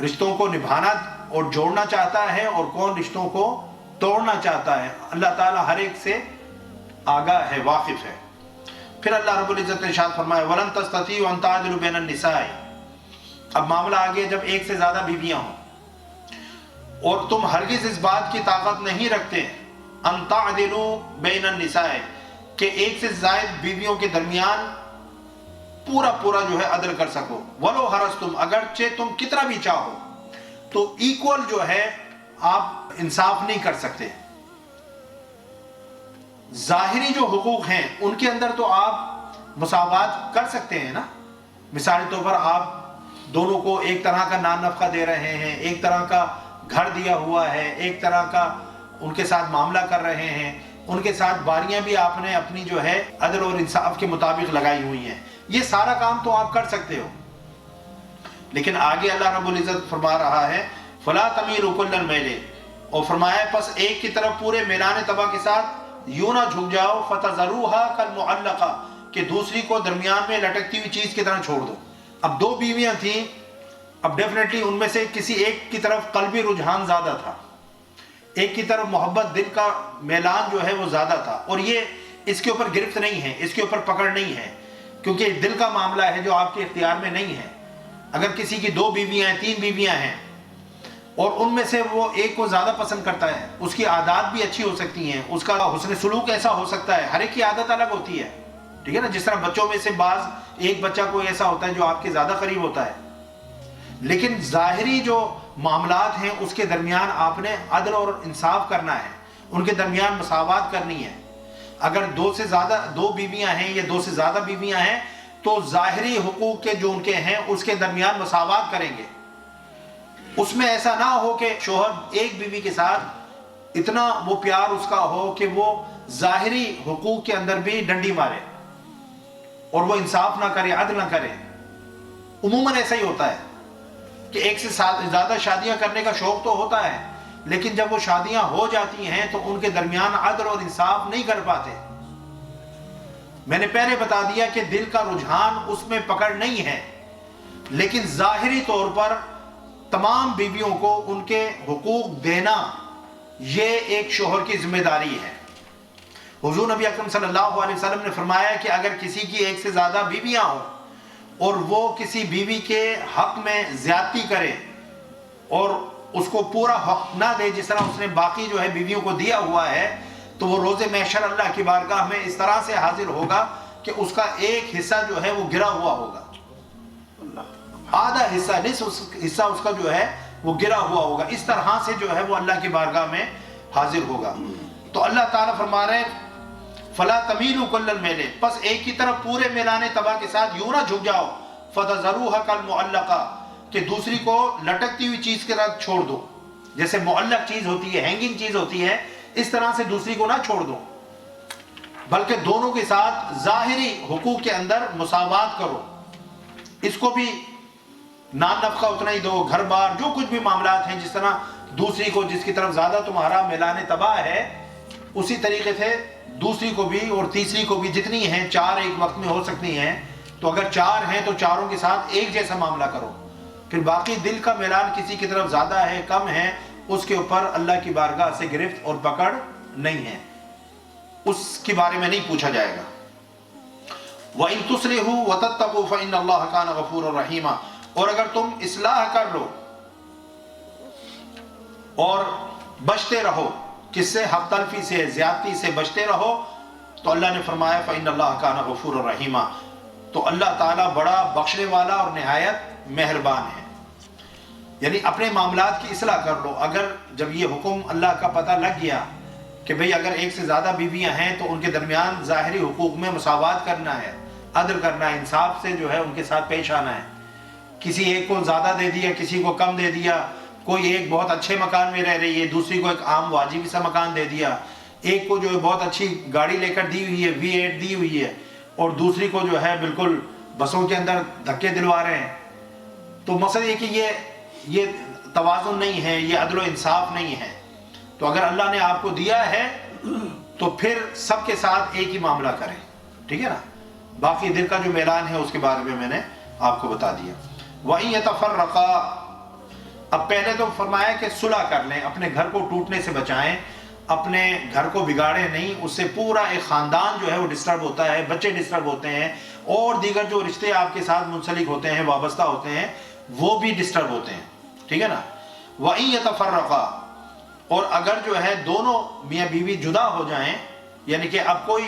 رشتوں کو نبھانا اور جوڑنا چاہتا ہے اور کون رشتوں کو توڑنا چاہتا ہے، اللہ تعالیٰ ہر ایک سے آگاہ ہے، واقف ہے۔ پھر اللہ رب العزت نے ارشاد فرمایا وَلَن تَسْتَطِيعُوا أَن تَعْدِلُوا بَيْنَ النِّسَاءِ۔ اب معاملہ آگے جب ایک سے زیادہ بیویاں ہوں اور تم ہرگز اس بات کی طاقت نہیں رکھتے ان تعدلوا بین النساء کہ ایک سے زائد بیویوں کے درمیان پورا جو ہے عدل کر سکو، ولو حرصتم، اگرچہ تم کتنا بھی چاہو تو ایکول جو ہے آپ انصاف نہیں کر سکتے۔ ظاہری جو حقوق ہیں ان کے اندر تو آپ مساوات کر سکتے ہیں نا، مثال طور پر آپ دونوں کو ایک طرح کا نان نفقہ دے رہے ہیں، ایک طرح کا گھر دیا ہوا ہے، ایک طرح کا ان کے ساتھ معاملہ کر رہے ہیں، ان کے ساتھ باریاں بھی آپ نے اپنی جو ہے عدل اور انصاف کے مطابق لگائی ہوئی ہیں، یہ سارا کام تو آپ کر سکتے ہو۔ لیکن آگے اللہ رب العزت فرما رہا ہے فَلَا تَمِيلُوا كُلَّ الْمَيْلِ، اور فرمایا پس ایک کی طرف پورے میلان تباہ کے ساتھ یوں نہ جھک جاؤ فَتَذَرُوهَا كَالْمُعَلَّقَةِ کہ دوسری کو درمیان میں لٹکتی ہوئی چیز کی طرح چھوڑ دو۔ اب دو بیویاں تھیں، اب ڈیفینیٹلی ان میں سے کسی ایک کی طرف قلبی رجحان زیادہ تھا، ایک کی طرف محبت، دل کا میلان جو ہے وہ زیادہ تھا، اور یہ اس کے اوپر گرفت نہیں ہے، اس کے اوپر پکڑ نہیں ہے، کیونکہ دل کا معاملہ ہے جو آپ کے اختیار میں نہیں ہے۔ اگر کسی کی دو بیویاں ہیں، تین بیویاں ہیں اور ان میں سے وہ ایک کو زیادہ پسند کرتا ہے، اس کی عادات بھی اچھی ہو سکتی ہیں، اس کا حسن سلوک ایسا ہو سکتا ہے، ہر ایک کی عادت الگ ہوتی ہے، ٹھیک ہے نا، جس طرح بچوں میں سے بعض ایک بچہ کوئی ایسا ہوتا ہے جو آپ کے زیادہ قریب ہوتا ہے، لیکن ظاہری جو معاملات ہیں اس کے درمیان آپ نے عدل اور انصاف کرنا ہے، ان کے درمیان مساوات کرنی ہے۔ اگر دو بیویاں ہیں یا دو سے زیادہ بیویاں ہیں تو ظاہری حقوق کے جو ان کے ہیں اس کے درمیان مساوات کریں گے۔ اس میں ایسا نہ ہو کہ شوہر ایک بیوی کے ساتھ اتنا وہ پیار اس کا ہو کہ وہ ظاہری حقوق کے اندر بھی ڈنڈی مارے اور وہ انصاف نہ کرے، عدل نہ کرے۔ عموماً ایسا ہی ہوتا ہے کہ ایک سے زیادہ شادیاں کرنے کا شوق تو ہوتا ہے، لیکن جب وہ شادیاں ہو جاتی ہیں تو ان کے درمیان عدل اور انصاف نہیں کر پاتے۔ میں نے پہلے بتا دیا کہ دل کا رجحان اس میں پکڑ نہیں ہے، لیکن ظاہری طور پر تمام بیویوں کو ان کے حقوق دینا یہ ایک شوہر کی ذمہ داری ہے۔ حضور نبی اکرم صلی اللہ علیہ وسلم نے فرمایا کہ اگر کسی کی ایک سے زیادہ بیویاں ہوں اور وہ کسی بیوی کے حق میں زیادتی کرے اور اس کو پورا حق نہ دے جس طرح اس نے باقی جو ہے بیویوں کو دیا ہوا ہے، تو وہ روز محشر اللہ کی بارگاہ میں اس طرح سے حاضر ہوگا کہ اس کا ایک حصہ جو ہے وہ گرا ہوا ہوگا، آدھا حصہ، نصف حصہ اس کا جو ہے وہ گرا ہوا ہوگا، اس طرح سے جو ہے وہ اللہ کی بارگاہ میں حاضر ہوگا۔ تو اللہ تعالیٰ فرما رہے ہیں فَلَا تَمِيلُوا كُلَّ الْمَيْلِ، پس ایک کی طرف پورے میلان تباہ کے ساتھ یوں نہ جھک جاؤ فَتَذَرُوهَا كَالْمُعَلَّقَةِ کہ دوسری کو لٹکتی ہوئی چیز کے ساتھ چھوڑ دو، جیسے معلق چیز ہوتی ہے، ہینگنگ چیز ہوتی ہے، اس طرح سے دوسری کو نہ چھوڑ دو، بلکہ دونوں کے ساتھ ظاہری حقوق کے اندر مساوات کرو، اس کو بھی نان نفقہ اتنا ہی دو، گھر بار جو کچھ بھی معاملات ہیں، جس طرح دوسری کو جس کی طرف زیادہ تمہارا میلان تباہ ہے اسی طریقے سے دوسری کو بھی اور تیسری کو بھی، جتنی ہیں، چار ایک وقت میں ہو سکتی ہیں تو اگر چار ہیں تو چاروں کے ساتھ ایک جیسا معاملہ کرو۔ پھر باقی دل کا میلان کسی کی طرف زیادہ ہے کم ہے اس کے اوپر اللہ کی بارگاہ سے گرفت اور پکڑ نہیں ہے، اس کے بارے میں نہیں پوچھا جائے گا۔ وَإِن تُصْلِحُوا وَتَتَّقُوا فَإِنَّ اللَّهَ كَانَ غَفُورًا رَحِيمًا، اور اگر تم اصلاح کر لو اور بچتے رہو، کس سے؟ حق تلفی سے، زیادتی سے بچتے رہو، تو اللہ نے فرمایا فَإِنَّ اللَّهَ كَانَ غَفُورًا رَحِيمًا، تو اللہ تعالیٰ بڑا بخشنے والا اور نہایت مہربان ہے۔ یعنی اپنے معاملات کی اصلاح کر لو۔ اگر جب یہ حکم اللہ کا پتہ لگ گیا کہ بھئی اگر ایک سے زیادہ بیویاں ہیں تو ان کے درمیان ظاہری حقوق میں مساوات کرنا ہے، عدل کرنا ہے، انصاف سے جو ہے ان کے ساتھ پیش آنا ہے، کسی ایک کو زیادہ دے دیا، کسی کو کم دے دیا، کوئی ایک بہت اچھے مکان میں رہ رہی ہے، دوسری کو ایک عام واجبی سا مکان دے دیا، ایک کو جو ہے بہت اچھی گاڑی لے کر دی ہوئی ہے، V8 دی ہوئی ہے، اور دوسری کو جو ہے بالکل بسوں کے اندر دھکے دلوا رہے ہیں. تو مقصد یہ کہ یہ توازن نہیں ہے، یہ عدل و انصاف نہیں ہے. تو اگر اللہ نے آپ کو دیا ہے تو پھر سب کے ساتھ ایک ہی معاملہ کریں، ٹھیک ہے نا. باقی دل کا جو میلان ہے اس کے بارے میں نے آپ کو بتا دیا. وَإِن يَتَفَرَّقَا، اب پہلے تو فرمایا کہ صلح کر لیں، اپنے گھر کو ٹوٹنے سے بچائیں، اپنے گھر کو بگاڑیں نہیں، اس سے پورا ایک خاندان جو ہے وہ ڈسٹرب ہوتا ہے، بچے ڈسٹرب ہوتے ہیں، اور دیگر جو رشتے آپ کے ساتھ منسلک ہوتے ہیں، وابستہ ہوتے ہیں، وہ بھی ڈسٹرب ہوتے ہیں، ٹھیک ہے نا. وَإِن يَتَفَرَّقَا، اور اگر جو ہے دونوں میاں بیوی جدا ہو جائیں، یعنی کہ اب کوئی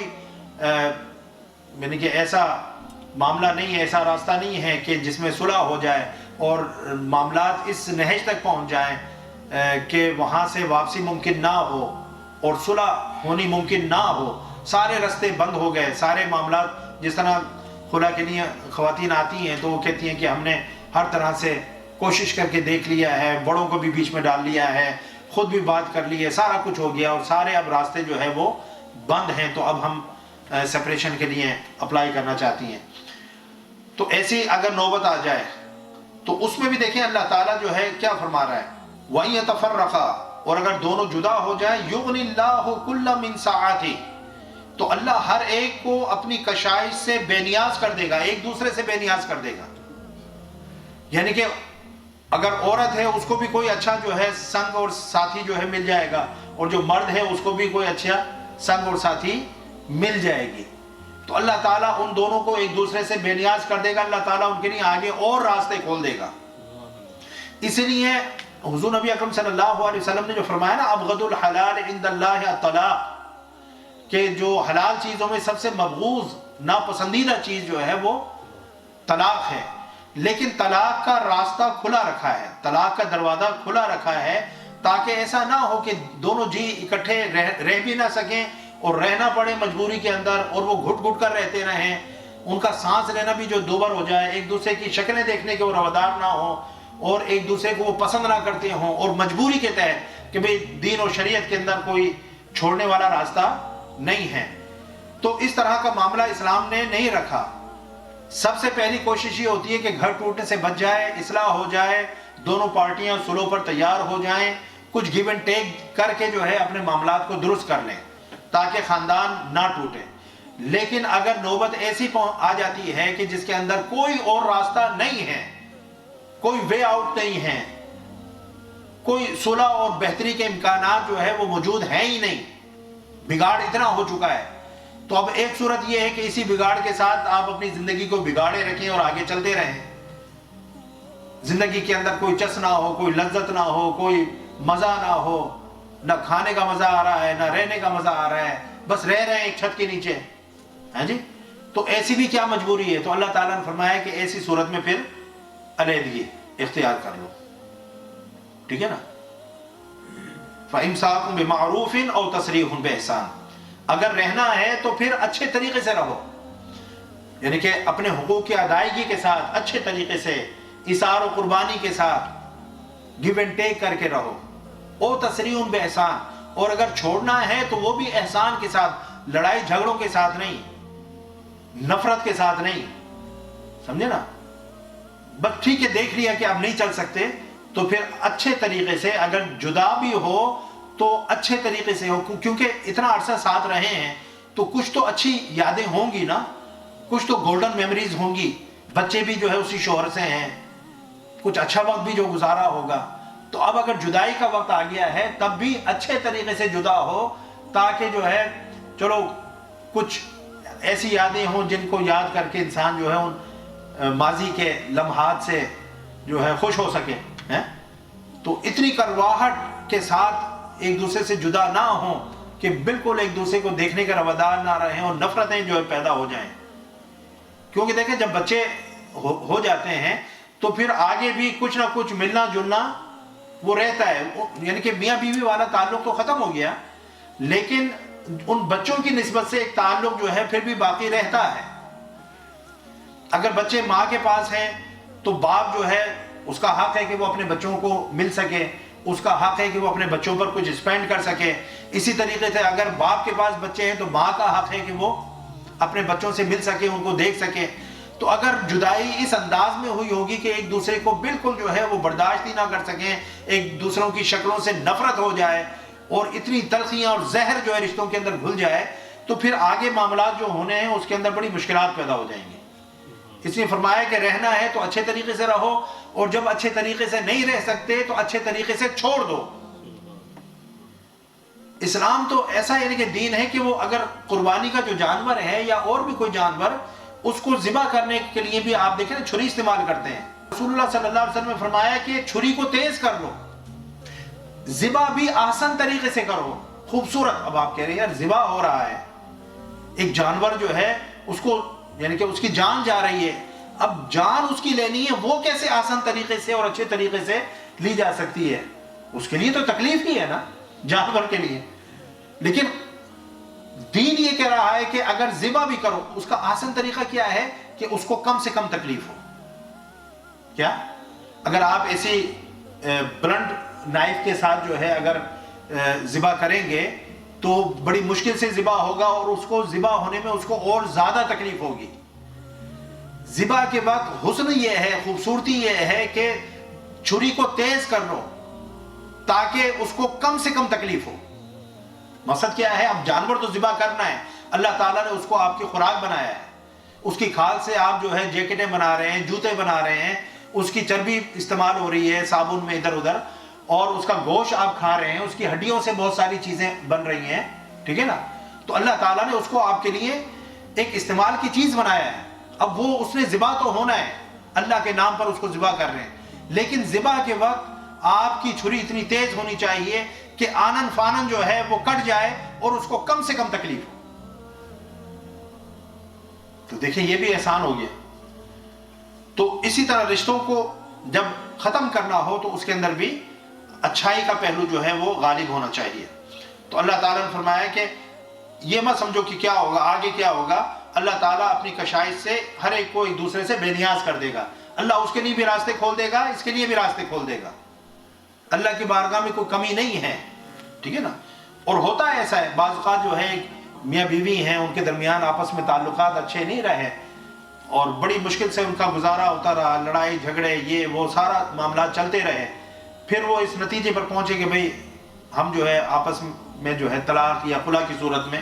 یعنی کہ ایسا معاملہ نہیں ہے، ایسا راستہ نہیں ہے کہ جس میں صلح ہو جائے اور معاملات اس نہج تک پہنچ جائیں کہ وہاں سے واپسی ممکن نہ ہو اور صلح ہونی ممکن نہ ہو، سارے راستے بند ہو گئے، سارے معاملات. جس طرح خلا کے لیے خواتین آتی ہیں تو وہ کہتی ہیں کہ ہم نے ہر طرح سے کوشش کر کے دیکھ لیا ہے، بڑوں کو بھی بیچ میں ڈال لیا ہے، خود بھی بات کر لی ہے، سارا کچھ ہو گیا اور سارے اب راستے جو ہے وہ بند ہیں، تو اب ہم سپریشن کے لیے اپلائی کرنا چاہتی ہیں. تو ایسی اگر نوبت آ جائے تو اس میں بھی دیکھیں اللہ تعالیٰ جو ہے کیا فرما رہا ہے. وَإِن يَتَفَرَّقَا، اور اگر دونوں جدا ہو جائیں، يُغْنِ اللَّهُ كُلًّا مِنْ سَعَتِهِ، تو اللہ ہر ایک کو اپنی کشائش سے بے نیاز کر دے گا، ایک دوسرے سے بے نیاز کر دے گا. یعنی کہ اگر عورت ہے اس کو بھی کوئی اچھا جو ہے سنگ اور ساتھی جو ہے مل جائے گا، اور جو مرد ہے اس کو بھی کوئی اچھا سنگ اور ساتھی مل جائے گی. تو اللہ تعالیٰ ان دونوں کو ایک دوسرے سے بے نیاز کر دے گا، اللہ تعالیٰ ان کے لیے آگے اور راستے کھول دے گا. اسی لیے حضور نبی اکرم صلی اللہ علیہ وسلم نے جو فرمایا نا، ابغض الحلال عند اللہ الطلاق، کہ جو حلال چیزوں میں سب سے مبغوض ناپسندیدہ چیز جو ہے وہ طلاق ہے. لیکن طلاق کا راستہ کھلا رکھا ہے، طلاق کا دروازہ کھلا رکھا ہے تاکہ ایسا نہ ہو کہ دونوں جی اکٹھے رہ بھی نہ سکیں اور رہنا پڑے مجبوری کے اندر، اور وہ گھٹ گھٹ کر رہتے رہیں، ان کا سانس لینا بھی جو دوبر ہو جائے، ایک دوسرے کی شکلیں دیکھنے کے وہ روادار نہ ہوں اور ایک دوسرے کو وہ پسند نہ کرتے ہوں، اور مجبوری کے تحت کہ بھئی دین اور شریعت کے اندر کوئی چھوڑنے والا راستہ نہیں ہے. تو اس طرح کا معاملہ اسلام نے نہیں رکھا. سب سے پہلی کوشش یہ ہوتی ہے کہ گھر ٹوٹنے سے بچ جائے، اصلاح ہو جائے، دونوں پارٹیاں صلح پر تیار ہو جائیں، کچھ گیو اینڈ ٹیک کر کے جو ہے اپنے معاملات کو درست کر لیں تاکہ خاندان نہ ٹوٹے. لیکن اگر نوبت ایسی آ جاتی ہے کہ جس کے اندر کوئی اور راستہ نہیں ہے، کوئی وے آؤٹ نہیں ہے، کوئی صلح اور بہتری کے امکانات جو ہے وہ موجود ہیں ہی نہیں، بگاڑ اتنا ہو چکا ہے، تو اب ایک صورت یہ ہے کہ اسی بگاڑ کے ساتھ آپ اپنی زندگی کو بگاڑے رکھیں اور آگے چلتے رہیں. زندگی کے اندر کوئی چس نہ ہو، کوئی لذت نہ ہو، کوئی مزہ نہ ہو، نہ کھانے کا مزہ آ رہا ہے، نہ رہنے کا مزہ آ رہا ہے، بس رہ رہے ہیں ایک چھت کے نیچے، ہاں جی. تو ایسی بھی کیا مجبوری ہے؟ تو اللہ تعالیٰ نے فرمایا کہ ایسی صورت میں پھر علیحدگی اختیار کر لو، ٹھیک ہے نا. فَإِمْسَاكٌ بِمَعْرُوفٍ أَوْ تَسْرِيحٌ بِإِحْسَانٍ، اگر رہنا ہے تو پھر اچھے طریقے سے رہو، یعنی کہ اپنے حقوق کی ادائیگی کے ساتھ اچھے طریقے سے، ایثار و قربانی کے ساتھ، گیو اینڈ ٹیک کر کے رہو. او تسریح بِإِحْسَان، اور اگر چھوڑنا ہے تو وہ بھی احسان کے ساتھ، لڑائی جھگڑوں کے ساتھ نہیں، نفرت کے ساتھ نہیں، سمجھے نا. بس ٹھیک ہے دیکھ لیا کہ اب نہیں چل سکتے تو پھر اچھے طریقے سے، اگر جدا بھی ہو تو اچھے طریقے سے ہو، کیونکہ اتنا عرصہ ساتھ رہے ہیں تو کچھ تو اچھی یادیں ہوں گی نا، کچھ تو گولڈن میموریز ہوں گی. بچے بھی جو ہے اسی شوہر سے ہیں، کچھ اچھا وقت بھی جو گزارا ہوگا. تو اب اگر جدائی کا وقت آ گیا ہے تب بھی اچھے طریقے سے جدا ہو تاکہ جو ہے چلو کچھ ایسی یادیں ہوں جن کو یاد کر کے انسان جو ہے ان ماضی کے لمحات سے جو ہے خوش ہو سکے. تو اتنی کرواہٹ کے ساتھ ایک دوسرے سے جدا نہ ہوں کہ بالکل ایک دوسرے کو دیکھنے کا روادار نہ رہیں اور نفرتیں جو ہے پیدا ہو جائیں. کیونکہ دیکھیں جب بچے ہو جاتے ہیں تو پھر آگے بھی کچھ نہ کچھ ملنا جلنا وہ رہتا ہے، یعنی کہ میاں بیوی والا تعلق تو ختم ہو گیا لیکن ان بچوں کی نسبت سے ایک تعلق جو ہے پھر بھی باقی رہتا ہے. اگر بچے ماں کے پاس ہیں تو باپ جو ہے اس کا حق ہے کہ وہ اپنے بچوں کو مل سکے، اس کا حق ہے کہ وہ اپنے بچوں پر کچھ اسپینڈ کر سکے. اسی طریقے سے اگر باپ کے پاس بچے ہیں تو ماں کا حق ہے کہ وہ اپنے بچوں سے مل سکے، ان کو دیکھ سکے. تو اگر جدائی اس انداز میں ہوئی ہوگی کہ ایک دوسرے کو بالکل جو ہے وہ برداشت ہی نہ کر سکیں، ایک دوسروں کی شکلوں سے نفرت ہو جائے اور اتنی تلخیاں اور زہر جو ہے رشتوں کے اندر گھل جائے، تو پھر آگے معاملات جو ہونے ہیں اس کے اندر بڑی مشکلات پیدا ہو جائیں گی. اس لیے فرمایا کہ رہنا ہے تو اچھے طریقے سے رہو، اور جب اچھے طریقے سے نہیں رہ سکتے تو اچھے طریقے سے چھوڑ دو. اسلام تو ایسا یعنی کہ دین ہے کہ وہ اگر قربانی کا جو جانور ہے یا اور بھی کوئی جانور، اس کو ذبح کرنے کے لیے بھی آپ دیکھیں نا چھری استعمال کرتے ہیں. رسول اللہ صلی اللہ علیہ وسلم نے فرمایا کہ چھری کو تیز کر لو، ذبح بھی آسان طریقے سے کرو، خوبصورت. اب آپ کہہ رہے ہیں یار ذبح ہو رہا ہے، ایک جانور جو ہے اس کو یعنی کہ اس کی جان جا رہی ہے، اب جان اس کی لینی ہے، وہ کیسے آسان طریقے سے اور اچھے طریقے سے لی جا سکتی ہے؟ اس کے لیے تو تکلیف ہی ہے نا جانور کے لیے. لیکن دین یہ کہہ رہا ہے کہ اگر ذبح بھی کرو، اس کا آسان طریقہ کیا ہے کہ اس کو کم سے کم تکلیف ہو. کیا اگر آپ ایسی بلنٹ نائف کے ساتھ جو ہے اگر ذبح کریں گے تو بڑی مشکل سے ذبح ہوگا، اور اس کو ذبح ہونے میں اس کو اور زیادہ تکلیف ہوگی. ذبح کے وقت حسن یہ ہے، خوبصورتی یہ ہے کہ چھری کو تیز کر لو تاکہ اس کو کم سے کم تکلیف ہو. مقصد کیا ہے؟ اب جانور تو ذبح کرنا ہے، اللہ تعالیٰ نے اس کو آپ کی خوراک بنایا ہے، اس کی کھال سے آپ جو ہے جیکٹیں بنا رہے ہیں، جوتے بنا رہے ہیں، اس کی چربی استعمال ہو رہی ہے صابن میں ادھر ادھر، اور اس کا گوشت آپ کھا رہے ہیں، اس کی ہڈیوں سے بہت ساری چیزیں بن رہی ہیں. ٹھیک ہے نا؟ تو اللہ تعالیٰ نے اس کو آپ کے لیے ایک استعمال کی چیز بنایا ہے. اب وہ اس نے ذبح تو ہونا ہے، اللہ کے نام پر اس کو ذبح کر رہے ہیں، لیکن ذبح کے وقت آپ کی چھری اتنی تیز ہونی چاہیے کہ آنن فانن جو ہے وہ کٹ جائے اور اس کو کم سے کم تکلیف ہو. تو دیکھیں یہ بھی احسان ہو گیا. تو اسی طرح رشتوں کو جب ختم کرنا ہو تو اس کے اندر بھی اچھائی کا پہلو جو ہے وہ غالب ہونا چاہیے. تو اللہ تعالیٰ نے فرمایا کہ یہ مت سمجھو کہ کیا ہوگا آگے کیا ہوگا، اللہ تعالیٰ اپنی کشائش سے ہر ایک کو ایک دوسرے سے بے نیاز کر دے گا. اللہ اس کے لیے بھی راستے کھول دے گا، اس کے لیے بھی راستے کھول دے گا. اللہ کی بارگاہ میں کوئی کمی نہیں ہے. ٹھیک ہے نا؟ اور ہوتا ہے ایسا ہے، بعض اوقات جو ہے میاں بیوی ہیں، ان کے درمیان آپس میں تعلقات اچھے نہیں رہے اور بڑی مشکل سے ان کا گزارا ہوتا رہا، لڑائی جھگڑے یہ وہ سارا معاملات چلتے رہے. پھر وہ اس نتیجے پر پہنچے کہ بھئی ہم جو ہے آپس میں جو ہے طلاق یا خلا کی صورت میں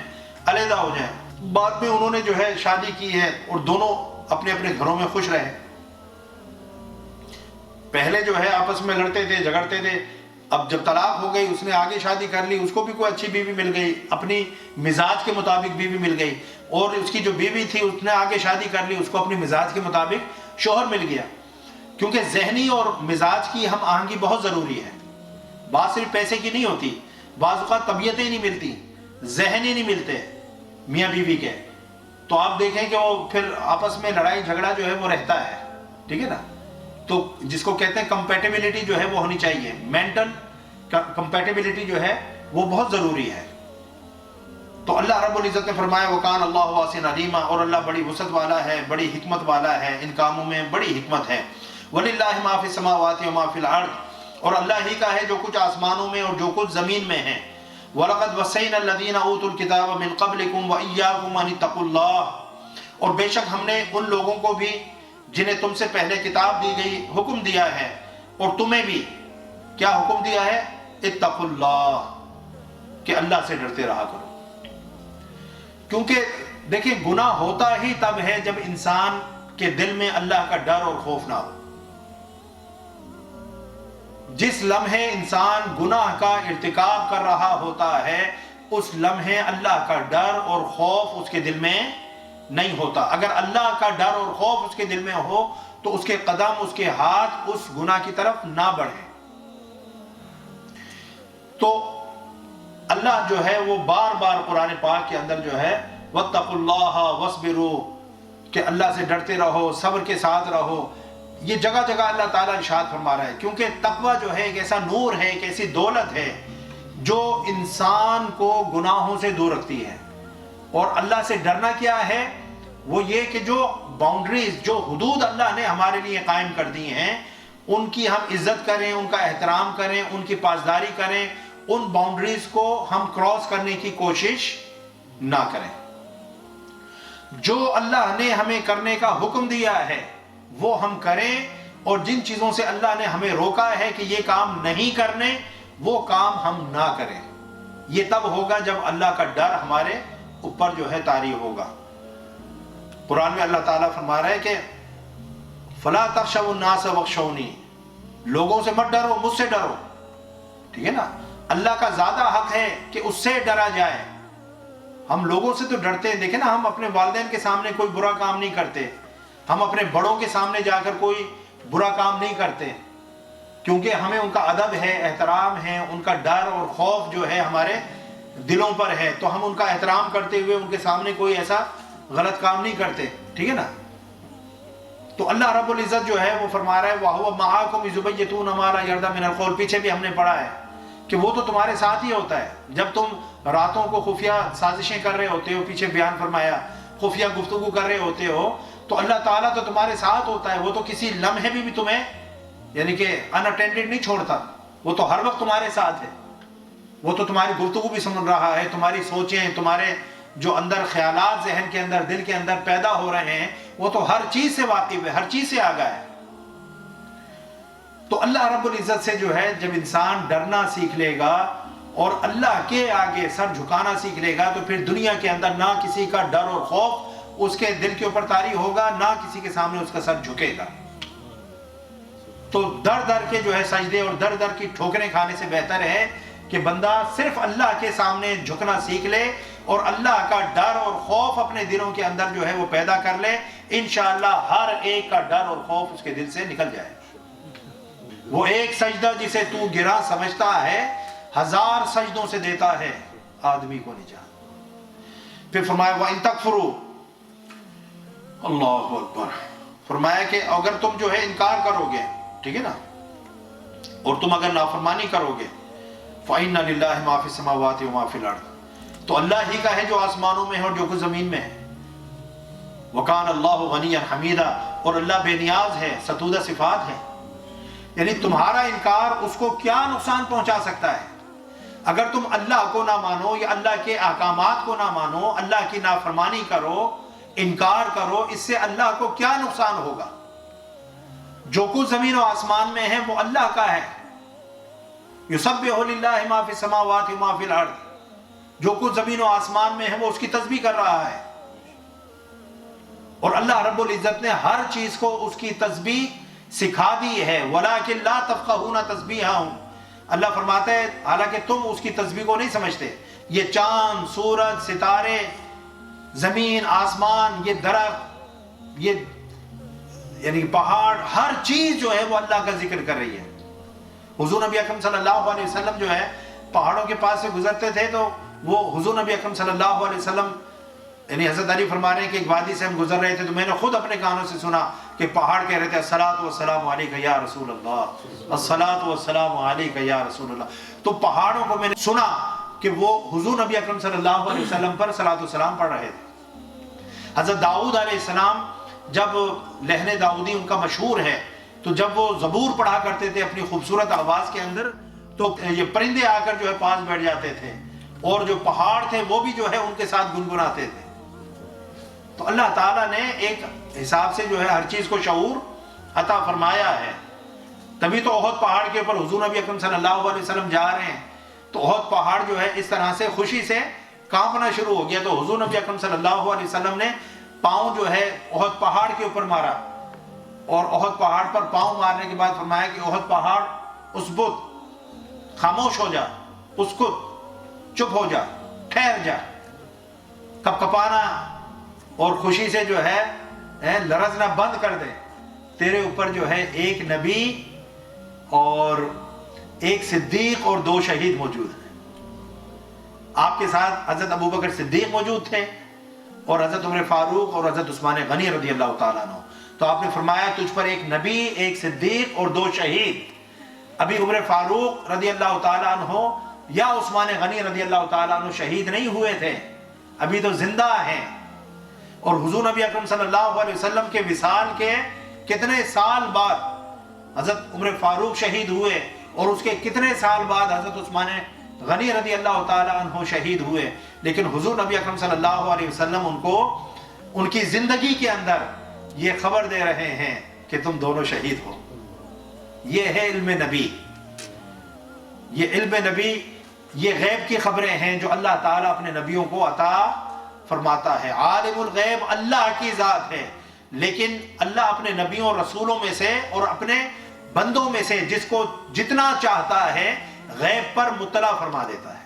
علیحدہ ہو جائیں. بعد میں انہوں نے جو ہے شادی کی ہے اور دونوں اپنے اپنے گھروں میں خوش رہے. پہلے جو ہے آپس میں لڑتے تھے جھگڑتے تھے، اب جب طلاق ہو گئی، اس نے آگے شادی کر لی، اس کو بھی کوئی اچھی بیوی مل گئی، اپنی مزاج کے مطابق بیوی مل گئی، اور اس کی جو بیوی تھی اس نے آگے شادی کر لی، اس کو اپنی مزاج کے مطابق شوہر مل گیا. کیونکہ ذہنی اور مزاج کی ہم آہنگی بہت ضروری ہے. بات صرف پیسے کی نہیں ہوتی، بعض اوقات طبیعتیں نہیں ملتی، ذہن ہی نہیں ملتے میاں بیوی کے، تو آپ دیکھیں کہ وہ پھر آپس میں لڑائی جھگڑا جو ہے وہ رہتا ہے. ٹھیک ہے نا؟ تو جس کو کہتے ہیں کمپیٹیبلٹی جو ہے وہ ہونی چاہیے، مینٹل کمپیٹیبلٹی جو ہے وہ بہت ضروری ہے. تو اللہ رب العزت نے فرمایا وَكَانَ اللَّهُ وَاسِعًا عَلِيمًا، اور اللہ بڑی وسعت والا ہے، بڑی حکمت والا ہے، ان کاموں میں بڑی حکمت ہے. وَلِلَّهِ مَا فِي السَّمَاوَاتِ وَمَا فِي الْأَرْضِ، اور اللہ ہی کا ہے جو کچھ آسمانوں میں اور جو کچھ زمین میں ہے. وَلَقَدْ وَصَّيْنَا الَّذِينَ أُوتُوا الْكِتَابَ مِنْ قَبْلِكُمْ وَإِيَّاكُمْ أَنِ اتَّقُوا اللَّهَ، اور بے شک ہم نے ان لوگوں کو بھی جنہیں تم سے پہلے کتاب دی گئی حکم دیا ہے، اور تمہیں بھی کیا حکم دیا ہے؟ اتقوا اللہ، کہ اللہ سے ڈرتے رہا کرو. کیونکہ دیکھیں گناہ ہوتا ہی تب ہے جب انسان کے دل میں اللہ کا ڈر اور خوف نہ ہو. جس لمحے انسان گناہ کا ارتکاب کر رہا ہوتا ہے اس لمحے اللہ کا ڈر اور خوف اس کے دل میں نہیں ہوتا. اگر اللہ کا ڈر اور خوف اس کے دل میں ہو تو اس کے قدم اس کے ہاتھ اس گناہ کی طرف نہ بڑھیں. تو اللہ جو ہے وہ بار بار قرآن پاک کے اندر جو ہے وَاتَّقُوا اللَّهَ وَاصْبِرُوا، کہ اللہ سے ڈرتے رہو، صبر کے ساتھ رہو. یہ جگہ جگہ اللہ تعالیٰ ارشاد فرما رہا ہے، کیونکہ تقوی جو ہے ایک ایسا نور ہے، ایک ایسی دولت ہے جو انسان کو گناہوں سے دور رکھتی ہے. اور اللہ سے ڈرنا کیا ہے؟ وہ یہ کہ جو باؤنڈریز، جو حدود اللہ نے ہمارے لیے قائم کر دی ہیں، ان کی ہم عزت کریں، ان کا احترام کریں، ان کی پاسداری کریں، ان باؤنڈریز کو ہم کراس کرنے کی کوشش نہ کریں. جو اللہ نے ہمیں کرنے کا حکم دیا ہے وہ ہم کریں، اور جن چیزوں سے اللہ نے ہمیں روکا ہے کہ یہ کام نہیں کرنے، وہ کام ہم نہ کریں۔ یہ تب ہوگا جب اللہ کا ڈر ہمارے اوپر جو ہے طاری ہوگا۔ قرآن میں اللہ تعالیٰ فرما رہا ہے کہ فَلَا تَخْشَوُا النَّاسَ وَاخْشَوْنِي، لوگوں سے مت ڈرو، مجھ سے ڈرو، ٹھیک ہے نا۔ اللہ کا زیادہ حق ہے کہ اس سے ڈرا جائے۔ ہم لوگوں سے تو ڈرتے ہیں، دیکھیں نا، ہم اپنے والدین کے سامنے کوئی برا کام نہیں کرتے، ہم اپنے بڑوں کے سامنے جا کر کوئی برا کام نہیں کرتے، کیونکہ ہمیں ان کا ادب ہے، احترام ہے، ان کا ڈر اور خوف جو ہے ہمارے دلوں پر ہے، تو ہم ان کا احترام کرتے ہوئے ان کے سامنے کوئی ایسا غلط کام نہیں کرتے، ٹھیک ہے نا۔ تو اللہ رب العزت جو ہے وہ فرما رہا ہے وَهُوَ مَعَكُمْ إِذْ تُبَيِّتُونَ مَا لَا يَرْضَىٰ مِنَ الْقَوْلِ، پیچھے بھی ہم نے پڑھا ہے کہ وہ تو تمہارے ساتھ ہی ہوتا ہے جب تم راتوں کو خفیہ سازشیں کر رہے ہوتے ہو، پیچھے بیان فرمایا خفیہ گفتگو کر رہے ہوتے ہو، تو اللہ تعالیٰ تو تمہارے ساتھ ہوتا ہے، وہ تو کسی لمحے بھی تمہیں یعنی کہ ان اٹینڈڈ نہیں چھوڑتا، وہ تو ہر وقت تمہارے ساتھ ہے، وہ تو تمہاری گفتگو بھی سن رہا ہے، تمہاری سوچیں، تمہارے جو اندر خیالات ذہن کے اندر دل کے اندر پیدا ہو رہے ہیں، وہ تو ہر چیز سے واقف ہے، ہر چیز سے آگاہ ہے۔ تو اللہ رب العزت سے جو ہے جب انسان ڈرنا سیکھ لے گا اور اللہ کے آگے سر جھکانا سیکھ لے گا، تو پھر دنیا کے اندر نہ کسی کا ڈر اور خوف اس کے دل کے اوپر طاری ہوگا، نہ کسی کے سامنے اس کا سر جھکے گا۔ تو در در کے جو ہے سجدے اور در در کی ٹھوکریں کھانے سے بہتر ہے کہ بندہ صرف اللہ کے سامنے جھکنا سیکھ لے اور اللہ کا ڈر اور خوف اپنے دلوں کے اندر جو ہے وہ پیدا کر لے، انشاءاللہ ہر ایک کا ڈر اور خوف اس کے دل سے نکل جائے۔ وہ ایک سجدہ جسے تو گرا سمجھتا ہے، 1000 سجدوں سے دیتا ہے آدمی کو نجات۔ پھر فرمایا وَإِن تَكْفُرُوا، اللہ اکبر، فرمایا کہ اگر تم جو ہے انکار کرو گے، ٹھیک ہے نا، اور تم اگر نافرمانی کرو گے، فَإِنَّ لِلَّهِ مَا فِي السَّمَاوَاتِ وَمَا فِي الْأَرْضِ، تو اللہ ہی کا ہے جو آسمانوں میں ہے اور جو کچھ زمین میں ہے۔ وَكَانَ اللَّهُ غَنِيًّا حَمِيدًا، اور اللہ بے نیاز ہے، ستودہ صفات ہے، یعنی تمہارا انکار اس کو کیا نقصان پہنچا سکتا ہے؟ اگر تم اللہ کو نہ مانو یا اللہ کے احکامات کو نہ مانو، اللہ کی نافرمانی کرو، انکار کرو، اس سے اللہ کو کیا نقصان ہوگا؟ جو کچھ زمین و آسمان میں ہے وہ اللہ کا ہے۔ یسبح للہ ما فی السماوات وما فی الارض، جو کچھ زمین و آسمان میں ہے وہ اس کی تسبیح کر رہا ہے، اور اللہ رب العزت نے ہر چیز کو اس کی تسبیح سکھا دی ہے۔ وَلَٰكِن لَا تَفْقَهُونَ تَسْبِيحَهُمْ، اللہ فرماتا ہے حالانکہ تم اس کی تسبیح کو نہیں سمجھتے۔ یہ چاند، سورج، ستارے، زمین، آسمان، یہ درخت، یہ یعنی پہاڑ، ہر چیز جو ہے وہ اللہ کا ذکر کر رہی ہے۔ حضور نبی اکرم صلی اللہ علیہ وسلم جو ہے پہاڑوں کے پاس سے گزرتے تھے، تو وہ حضور نبی اکرم صلی اللہ علیہ وسلم یعنی حضرت علی فرما رہے ہیں کہ ایک وادی سے ہم گزر رہے تھے تو میں نے خود اپنے کانوں سے سنا کہ پہاڑ کہہ رہے تھے الصلاۃ والسلام علیک یا رسول اللہ، الصلاۃ والسلام علیک یا رسول اللہ۔ تو پہاڑوں کو میں نے سنا کہ وہ حضور نبی اکرم صلی اللہ علیہ وسلم پر صلاۃ والسلام پڑھ رہے تھے۔ حضرت داؤد علیہ السلام جب لہن داؤدی ان کا مشہور ہے، تو جب وہ زبور پڑھا کرتے تھے اپنی خوبصورت آواز کے اندر، تو یہ پرندے آ کر جو ہے پاس بیٹھ جاتے تھے، اور جو پہاڑ تھے وہ بھی جو ہے ان کے ساتھ گنگناتے تھے۔ تو اللہ تعالیٰ نے ایک حساب سے جو ہے ہر چیز کو شعور عطا فرمایا ہے۔ تبھی تو احد پہاڑ کے اوپر حضور نبی اکرم صلی اللہ علیہ وسلم جا رہے ہیں، تو احد پہاڑ جو ہے اس طرح سے خوشی سے کانپنا شروع ہو گیا، تو حضور نبی اکرم صلی اللہ علیہ وسلم نے پاؤں جو ہے احد پہاڑ کے اوپر مارا، اور احد پہاڑ پر پاؤں مارنے کے بعد فرمایا کہ احد پہاڑ اسبت، خاموش ہو جا، اسکت، چپ ہو جا، ٹھہر جا، کپ کپانا اور خوشی سے جو ہے لرزنا بند کر دے، تیرے اوپر جو ہے ایک نبی اور ایک صدیق اور 2 شہید موجود ہیں۔ آپ کے ساتھ حضرت ابوبکر صدیق موجود تھے، اور حضرت عمر فاروق اور حضرت عثمان غنی رضی اللہ تعالیٰ عنہ۔ تو آپ نے فرمایا تجھ پر ایک نبی، ایک صدیق اور 2 شہید۔ ابھی عمر فاروق رضی اللہ تعالیٰ عنہ یا عثمان غنی رضی اللہ تعالیٰ عنہ شہید نہیں ہوئے تھے، ابھی تو زندہ ہیں۔ اور حضور نبی اکرم صلی اللہ علیہ وسلم کے وصال کے کتنے سال بعد حضرت عمر فاروق شہید ہوئے، اور اس کے کتنے سال بعد حضرت عثمان غنی رضی اللہ تعالیٰ عنہ شہید ہوئے، لیکن حضور نبی اکرم صلی اللہ علیہ وسلم ان کو ان کی زندگی کے اندر یہ خبر دے رہے ہیں کہ تم دونوں شہید ہو. یہ ہے علم نبی. یہ علم نبی، یہ غیب کی خبریں ہیں جو اللہ تعالیٰ اپنے نبیوں کو عطا فرماتا ہے. عالم الغیب اللہ کی ذات ہے، لیکن اللہ اپنے نبیوں اور رسولوں میں سے اور اپنے بندوں میں سے جس کو جتنا چاہتا ہے غیب پر مطلع فرما دیتا ہے.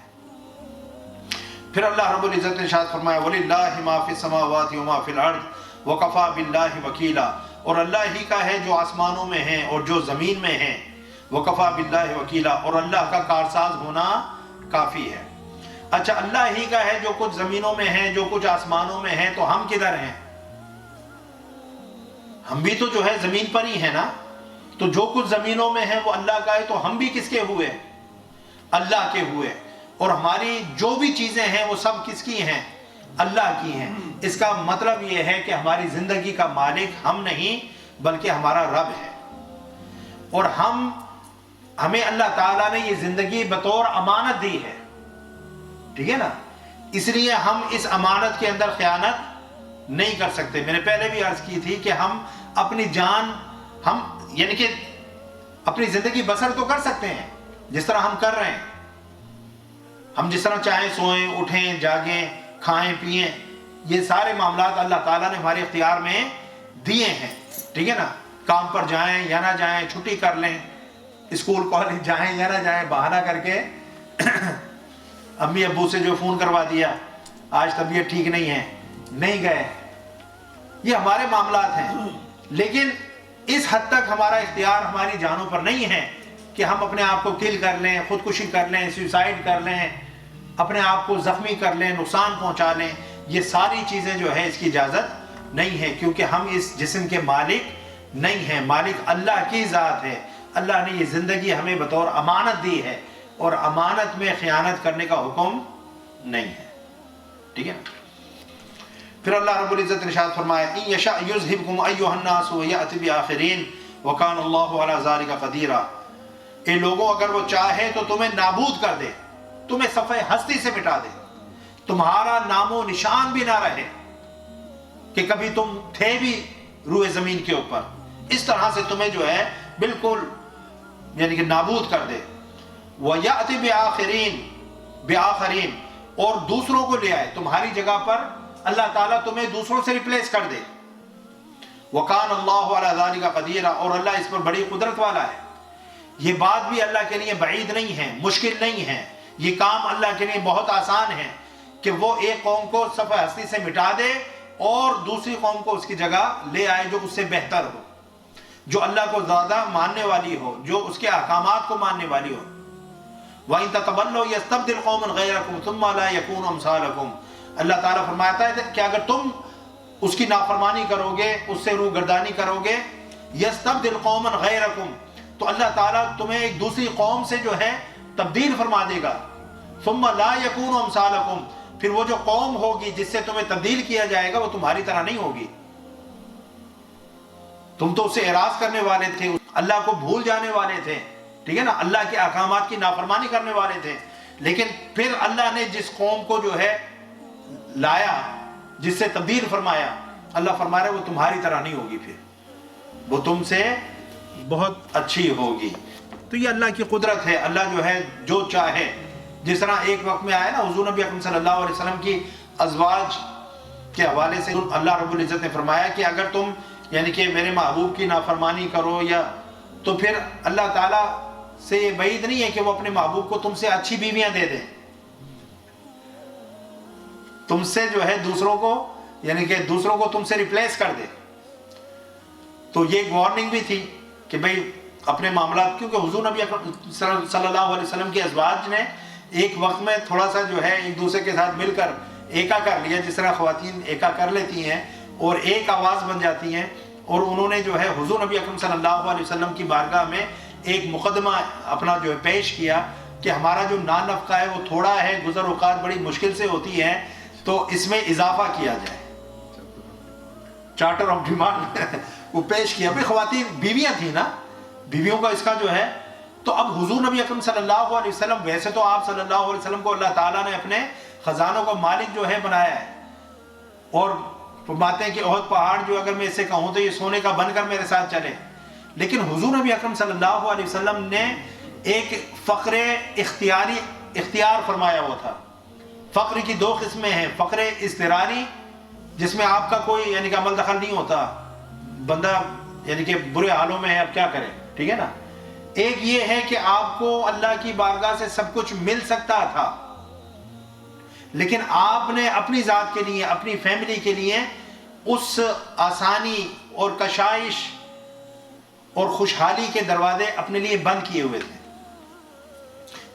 پھر اللہ رب العزت نے ارشاد فرمایا وَلِلَّهِ مَا فِي السَّمَاوَاتِ وَمَا فِي الْأَرْضِ وَكَفَى بِاللَّهِ وَكِيلًا، اور اللہ ہی کا ہے جو آسمانوں میں ہیں اور جو زمین میں ہیں. وَكَفَى بِاللَّهِ وَكِيلًا، اور اللہ کا کارساز ہونا کافی ہے. اچھا، اللہ ہی کا ہے جو کچھ زمینوں میں ہیں، جو کچھ آسمانوں میں ہیں، تو ہم کدھر ہیں؟ ہم بھی تو جو ہے زمین پر ہی ہیں نا. تو جو کچھ زمینوں میں ہے وہ اللہ کا ہے، تو ہم بھی کس کے ہوئے؟ اللہ کے ہوئے. اور ہماری جو بھی چیزیں ہیں وہ سب کس کی ہیں؟ اللہ کی ہیں. اس کا مطلب یہ ہے کہ ہماری زندگی کا مالک ہم نہیں بلکہ ہمارا رب ہے. اور ہمیں اللہ تعالیٰ نے یہ زندگی بطور امانت دی ہے، ٹھیک ہے نا. اس لیے ہم اس امانت کے اندر خیانت نہیں کر سکتے. میں نے پہلے بھی عرض کی تھی کہ ہم اپنی جان، ہم یعنی کہ اپنی زندگی بسر تو کر سکتے ہیں جس طرح ہم کر رہے ہیں. ہم جس طرح چاہیں سوئیں، اٹھیں، جاگیں، کھائیں، پئیں، یہ سارے معاملات اللہ تعالیٰ نے ہمارے اختیار میں دیے ہیں، ٹھیک ہے نا. کام پر جائیں یا نہ جائیں، چھٹی کر لیں، اسکول کالج جائیں یا نہ جائیں، بہانہ کر کے امی ابو سے جو فون کروا دیا آج طبیعت ٹھیک نہیں ہے، نہیں گئے. یہ ہمارے معاملات ہیں. لیکن اس حد تک ہمارا اختیار ہماری جانوں پر نہیں ہے کہ ہم اپنے آپ کو کل کر لیں، خودکشی کر لیں، سوسائڈ کر لیں، اپنے آپ کو زخمی کر لیں، نقصان پہنچا لیں. یہ ساری چیزیں جو ہے اس کی اجازت نہیں ہے، کیونکہ ہم اس جسم کے مالک نہیں ہیں. مالک اللہ کی ذات ہے. اللہ نے یہ زندگی ہمیں بطور امانت دی ہے، اور امانت میں خیانت کرنے کا حکم نہیں ہے، ٹھیک ہے. پھر اللہ رب العزت نے ارشاد فرمایا ان یشاء یذھبکم ایھا الناس ویأت بآخرین وکان اللہ علی ذلک قدیرا. اے لوگوں، اگر وہ چاہے تو تمہیں نابود کر دے، تمہیں صفحہ ہستی سے مٹا دے، تمہارا نام و نشان بھی نہ رہے کہ کبھی تم تھے بھی روئے زمین کے اوپر. اس طرح سے تمہیں جو ہے بالکل یعنی کہ نابود کر دے. وَيَأْتِ بِآخَرِينَ، اور دوسروں کو لے آئے تمہاری جگہ پر. اللہ تعالیٰ تمہیں دوسروں سے ریپلیس کر دے. وَكَانَ اللَّهُ عَلَى ذَلِكَ قَدِيرًا، اور اللہ اس پر بڑی قدرت والا ہے. یہ بات بھی اللہ کے لیے بعید نہیں ہے، مشکل نہیں ہے. یہ کام اللہ کے لیے بہت آسان ہے کہ وہ ایک قوم کو صفحہ ہستی سے مٹا دے اور دوسری قوم کو اس کی جگہ لے آئے جو اس سے بہتر ہو، جو اللہ کو زیادہ ماننے والی ہو، جو اس کے احکامات کو ماننے والی ہو. وَإِن تَتَوَلَّوْا يَسْتَبْدِلْ قَوْمًا غَيْرَكُمْ ثُمَّ لَا يَكُونُوا أَمْثَالَكُمْ. اللہ تعالیٰ فرماتا ہے کہ اگر تم اس کی نافرمانی کرو گے، اس سے روگردانی کرو گے، يَسْتَبْدِلْ قَوْمًا غَيْرَكُمْ، تو اللہ تعالیٰ تمہیں ایک دوسری قوم سے جو ہے تبدیل فرما دے گا. ثُمَّ لَا يَكُونُوا أَمْثَالَكُمْ، پھر وہ جو قوم ہوگی جس سے تمہیں تبدیل کیا جائے گا وہ تمہاری طرح نہیں ہوگی. تم تو اس سے اعراض کرنے والے تھے، اللہ کو بھول جانے والے تھے، ٹھیک ہے نا، اللہ کے احکامات کی نافرمانی کرنے والے تھے. لیکن پھر اللہ نے جس قوم کو جو ہے لایا، جس سے تبدیل فرمایا، اللہ فرما رہا ہے وہ تمہاری طرح نہیں ہوگی، پھر وہ تم سے بہت اچھی ہوگی. تو یہ اللہ کی قدرت ہے. اللہ جو ہے جو چاہے، جس طرح ایک وقت میں آیا نا حضور نبی اکرم صلی اللہ علیہ وسلم کی ازواج کے حوالے سے اللہ رب العزت نے فرمایا کہ اگر تم یعنی کہ میرے محبوب کی نافرمانی کرو یا تو پھر اللہ تعالیٰ سے یہ بعید نہیں ہے کہ وہ اپنے محبوب کو تم سے اچھی بیویاں دے دیں، تم سے جو ہے دوسروں کو یعنی کہ دوسروں کو تم سے ریپلیس کر دے. تو یہ ایک وارننگ بھی تھی کہ بھئی اپنے معاملات، کیونکہ حضور نبی اکرم صلی اللہ علیہ وسلم کی ازواج نے ایک وقت میں تھوڑا سا جو ہے ایک دوسرے کے ساتھ مل کر ایکا کر لیا، جس طرح خواتین ایکا کر لیتی ہیں اور ایک آواز بن جاتی ہیں. اور انہوں نے جو ہے حضور نبی اکرم صلی اللہ علیہ وسلم کی بارگاہ میں ایک مقدمہ اپنا جو ہے پیش کیا کہ ہمارا جو نفقہ ہے وہ تھوڑا ہے، گزر اوقات بڑی مشکل سے ہوتی ہے، تو اس میں اضافہ کیا جائے. چارٹر آف ڈیمانڈ وہ پیش کیا. بھی خواتین بیویاں تھیں نا، بیویوں کا اس کا جو ہے. تو اب حضور نبی اکرم صلی اللہ علیہ وسلم، ویسے تو آپ صلی اللہ علیہ وسلم کو اللہ تعالیٰ نے اپنے خزانوں کو مالک جو ہے بنایا ہے، اور فرماتے ہیں کہ احد پہاڑ جو اگر میں اس سے کہوں تو یہ سونے کا بن کر میرے ساتھ چلے. لیکن حضور نبی اکرم صلی اللہ علیہ وسلم نے ایک فقر اختیار فرمایا ہوا تھا. فقر کی دو قسمیں ہیں، فقر اضطراری جس میں آپ کا کوئی یعنی کہ عمل دخل نہیں ہوتا، بندہ یعنی کہ برے حالوں میں ہے، اب کیا کرے، ٹھیک ہے نا. ایک یہ ہے کہ آپ کو اللہ کی بارگاہ سے سب کچھ مل سکتا تھا، لیکن آپ نے اپنی ذات کے لیے، اپنی فیملی کے لیے اس آسانی اور کشائش اور خوشحالی کے دروازے اپنے لیے بند کیے ہوئے تھے.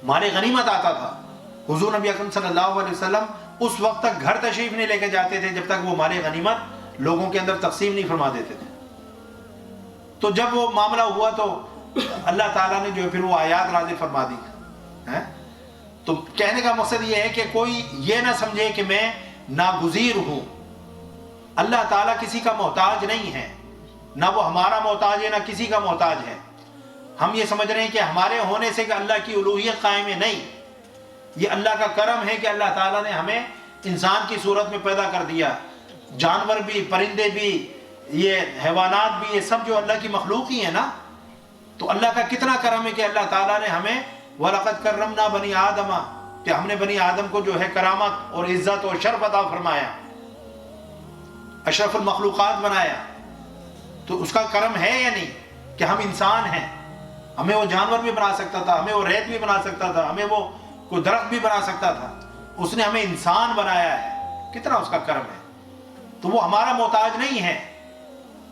مال غنیمت آتا تھا، حضور نبی اکرم صلی اللہ علیہ وسلم اس وقت تک گھر تشریف نہیں لے کے جاتے تھے جب تک وہ مال غنیمت لوگوں کے اندر تقسیم نہیں فرما دیتے تھے. تو جب وہ معاملہ ہوا تو اللہ تعالیٰ نے جو پھر وہ آیات نازل فرما دی. تو کہنے کا مقصد یہ ہے کہ کوئی یہ نہ سمجھے کہ میں ناگزیر ہوں. اللہ تعالیٰ کسی کا محتاج نہیں ہے، نہ وہ ہمارا محتاج ہے نہ کسی کا محتاج ہے. ہم یہ سمجھ رہے ہیں کہ ہمارے ہونے سے کہ اللہ کی الوہیت قائم ہے، نہیں. یہ اللہ کا کرم ہے کہ اللہ تعالیٰ نے ہمیں انسان کی صورت میں پیدا کر دیا. جانور بھی، پرندے بھی، یہ حیوانات بھی، یہ سب جو اللہ کی مخلوق ہی ہے نا. تو اللہ کا کتنا کرم ہے کہ اللہ تعالیٰ نے ہمیں وَلَقَدْ كَرَّمْنَا بَنِي آدَمَ، کہ ہم نے بنی آدم کو جو ہے کرامت اور عزت اور شرف عطا فرمایا، اشرف المخلوقات بنایا. تو اس کا کرم ہے یا نہیں کہ ہم انسان ہیں؟ ہمیں وہ جانور بھی بنا سکتا تھا، ہمیں وہ ریت بھی بنا سکتا تھا، ہمیں وہ کوئی درخت بھی بنا سکتا تھا. اس نے ہمیں انسان بنایا ہے، کتنا اس کا کرم ہے. تو وہ ہمارا محتاج نہیں ہے.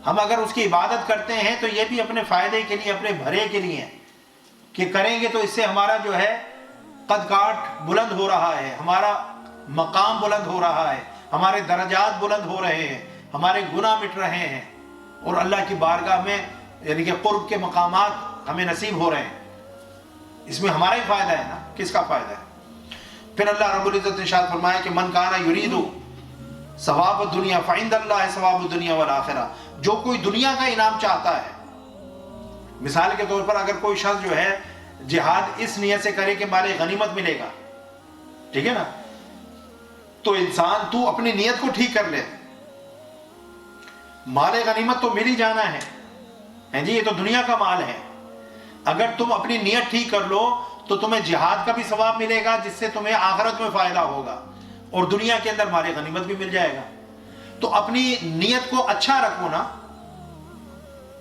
ہم اگر اس کی عبادت کرتے ہیں تو یہ بھی اپنے فائدے کے لیے، اپنے بھلے کے لیے کہ کریں گے تو اس سے ہمارا جو ہے قد کاٹ بلند ہو رہا ہے، ہمارا مقام بلند ہو رہا ہے، ہمارے درجات بلند ہو رہے ہیں، ہمارے گناہ مٹ رہے ہیں، اور اللہ کی بارگاہ میں یعنی کہ قرب کے مقامات ہمیں نصیب ہو رہے ہیں. اس میں ہمارا ہی فائدہ ہے نا، کس کا فائدہ ہے؟ پھر اللہ رب العزت نے ارشاد فرمایا کہ من کان یرید ثواب الدنیا فعند اللہ ثواب الدنیا والآخرہ. جو کوئی دنیا کا انعام چاہتا ہے، مثال کے طور پر اگر کوئی شخص جو ہے جہاد اس نیت سے کرے کہ مال غنیمت ملے گا، ٹھیک ہے نا، تو انسان تو اپنی نیت کو ٹھیک کر لے. مال غنیمت تو مل ہی جانا ہے جی، یہ تو دنیا کا مال ہے. اگر تم اپنی نیت ٹھیک کر لو تو تمہیں جہاد کا بھی ثواب ملے گا جس سے تمہیں آخرت میں فائدہ ہوگا، اور دنیا کے اندر مال غنیمت بھی مل جائے گا. تو اپنی نیت کو اچھا رکھو نا،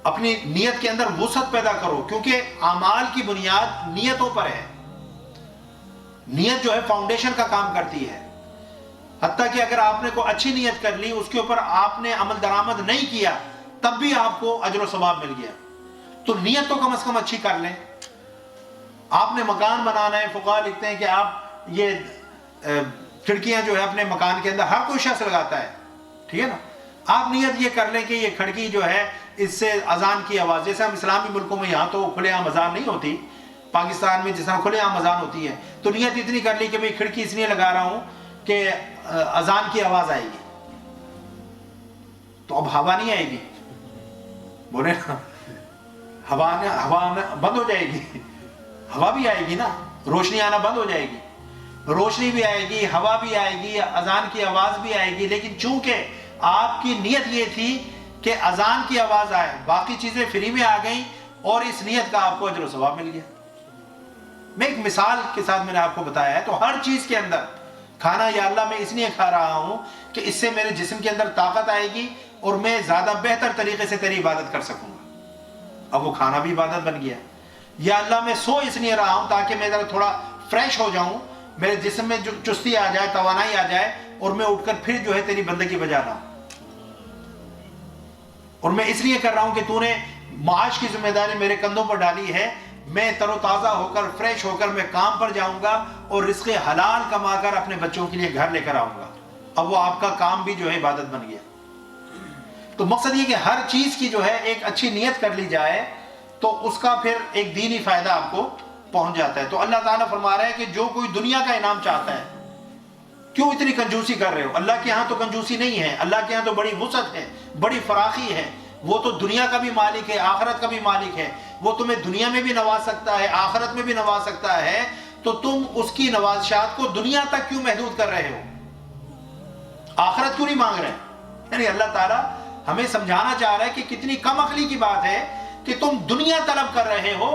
اپنی نیت کے اندر وسعت پیدا کرو، کیونکہ اعمال کی بنیاد نیتوں پر ہے. نیت جو ہے فاؤنڈیشن کا کام کرتی ہے. حتیٰ کہ اگر آپ نے کوئی اچھی نیت کر لی، اس کے اوپر آپ نے عمل درآمد نہیں کیا، تب بھی آپ کو اجر و ثواب مل گیا. تو نیت تو کم از کم اچھی کر لیں. آپ نے مکان بنانا ہے، فقہا لکھتے ہیں کہ آپ یہ کھڑکیاں جو ہے اپنے مکان کے اندر ہر کوئی شخص لگاتا ہے، ٹھیک ہے نا. آپ نیت یہ کر لیں کہ یہ کھڑکی جو ہے اس سے اذان کی آواز، جیسے ہم اسلامی ملکوں میں یہاں تو کھلے عام اذان نہیں ہوتی، پاکستان میں جس طرح کھلے عام اذان ہوتی ہے، تو نیت اتنی کر لی کہ میں کھڑکی اس لیے لگا رہا ہوں کہ اذان کی آواز آئے گی. تو اب ہوا نہیں آئے گی، بولے نا، ہوا بند ہو جائے گی. ہوا بھی آئے گی نا، روشنی آنا بند ہو جائے گی، روشنی بھی آئے گی، ہوا بھی آئے گی، اذان کی آواز بھی آئے گی. لیکن چونکہ آپ کی نیت یہ تھی کہ اذان کی آواز آئے، باقی چیزیں فری میں آ گئیں، اور اس نیت کا آپ کو اجر و ثواب مل گیا. میں ایک مثال کے ساتھ میں نے آپ کو بتایا ہے. تو ہر چیز کے اندر کھانا یا اللہ میں اس لیے کھا رہا ہوں کہ اس سے میرے جسم کے اندر طاقت آئے گی اور میں زیادہ بہتر طریقے سے تیری عبادت کر سکوں گا. اب وہ کھانا بھی عبادت بن گیا. یا اللہ میں سو اس لیے رہا ہوں تاکہ میں ذرا تھوڑا فریش ہو جاؤں، میرے جسم میں جو چستی آ جائے، توانائی آ جائے، اور میں اٹھ کر پھر جو ہے تیری بندگی بجا رہا ہوں. اور میں اس لیے کر رہا ہوں کہ تو نے معاش کی ذمہ داری میرے کندھوں پر ڈالی ہے. میں تر و تازہ ہو کر، فریش ہو کر میں کام پر جاؤں گا اور رزق حلال کما کر اپنے بچوں کے لیے گھر لے کر آؤں گا. اب وہ آپ کا کام بھی جو ہے عبادت بن گیا. تو مقصد یہ کہ ہر چیز کی جو ہے ایک اچھی نیت کر لی جائے تو اس کا پھر ایک دینی فائدہ آپ کو پہنچ جاتا ہے. تو اللہ تعالیٰ فرما رہا ہے کہ جو کوئی دنیا کا انعام چاہتا ہے، کیوں اتنی کنجوسی کر رہے ہو؟ اللہ کے ہاں تو کنجوسی نہیں ہے، اللہ کے ہاں تو بڑی وسعت ہے، بڑی فراخی ہے. وہ تو دنیا کا بھی مالک ہے، آخرت کا بھی مالک ہے. وہ تمہیں دنیا میں بھی نواز سکتا ہے، آخرت میں بھی نواز سکتا ہے. تو تم اس کی نوازشات کو دنیا تک کیوں محدود کر رہے ہو؟ آخرت کیوں نہیں مانگ رہے؟ یعنی اللہ تعالیٰ ہمیں سمجھانا چاہ رہا ہے کہ کتنی کم عقلی کی بات ہے کہ تم دنیا طلب کر رہے ہو،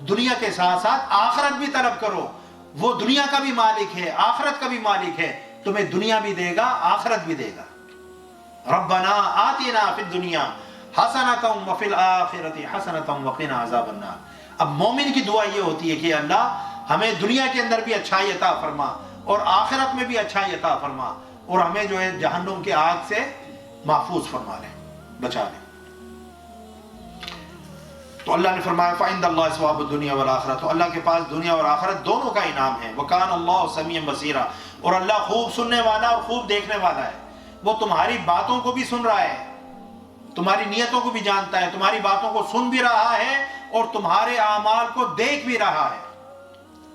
دنیا کے ساتھ ساتھ آخرت بھی طلب کرو. وہ دنیا کا بھی مالک ہے، آخرت کا بھی مالک ہے، تمہیں دنیا بھی دے گا، آخرت بھی دے گا. ربنا آتنا فی الدنیا حسنۃ وفی الآخرۃ حسنۃ وقنا عذاب النار. اب مومن کی دعا یہ ہوتی ہے کہ اللہ ہمیں دنیا کے اندر بھی اچھائی عطا فرما اور آخرت میں بھی اچھائی عطا فرما، اور ہمیں جو ہے جہنم کے آگ سے محفوظ فرما لے، بچا لے. تو اللہ نے فرمایا فَعِنْدَ اللَّهِ ثواب الدنیا والآخرہ، تو اللہ کے پاس دنیا اور آخرت دونوں کا انعام ہے. وَكَانَ اللَّهُ سَمِيعًا بَصِيرًا، اور اللہ خوب سننے والا اور خوب دیکھنے والا ہے. وہ تمہاری باتوں کو بھی سن رہا ہے، تمہاری نیتوں کو بھی جانتا ہے، تمہاری باتوں کو سن بھی رہا ہے اور تمہارے اعمال کو دیکھ بھی رہا ہے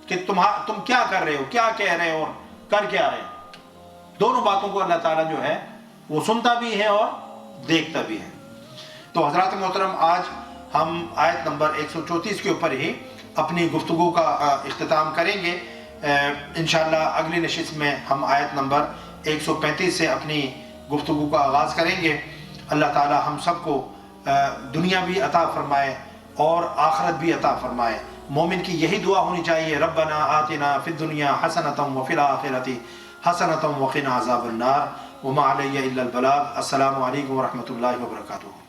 کہ تم کیا کر رہے ہو، کیا کہہ رہے ہو اور کر کیا رہے ہو. دونوں باتوں کو اللہ تعالیٰ جو ہے وہ سنتا بھی ہے اور دیکھتا بھی ہے. تو حضرات محترم، آج ہم آیت نمبر 134 کے اوپر ہی اپنی گفتگو کا اختتام کریں گے. انشاءاللہ اگلی نشست میں ہم آیت نمبر 135 سے اپنی گفتگو کا آغاز کریں گے. اللہ تعالی ہم سب کو دنیا بھی عطا فرمائے اور آخرت بھی عطا فرمائے. مومن کی یہی دعا ہونی چاہیے، ربنا آتنا فی الدنیا حسنۃ وفی الآخرۃ حسنۃ وقنا عذاب النار وما علی الا البلاغ. السلام علیکم ورحمۃ اللہ وبرکاتہ.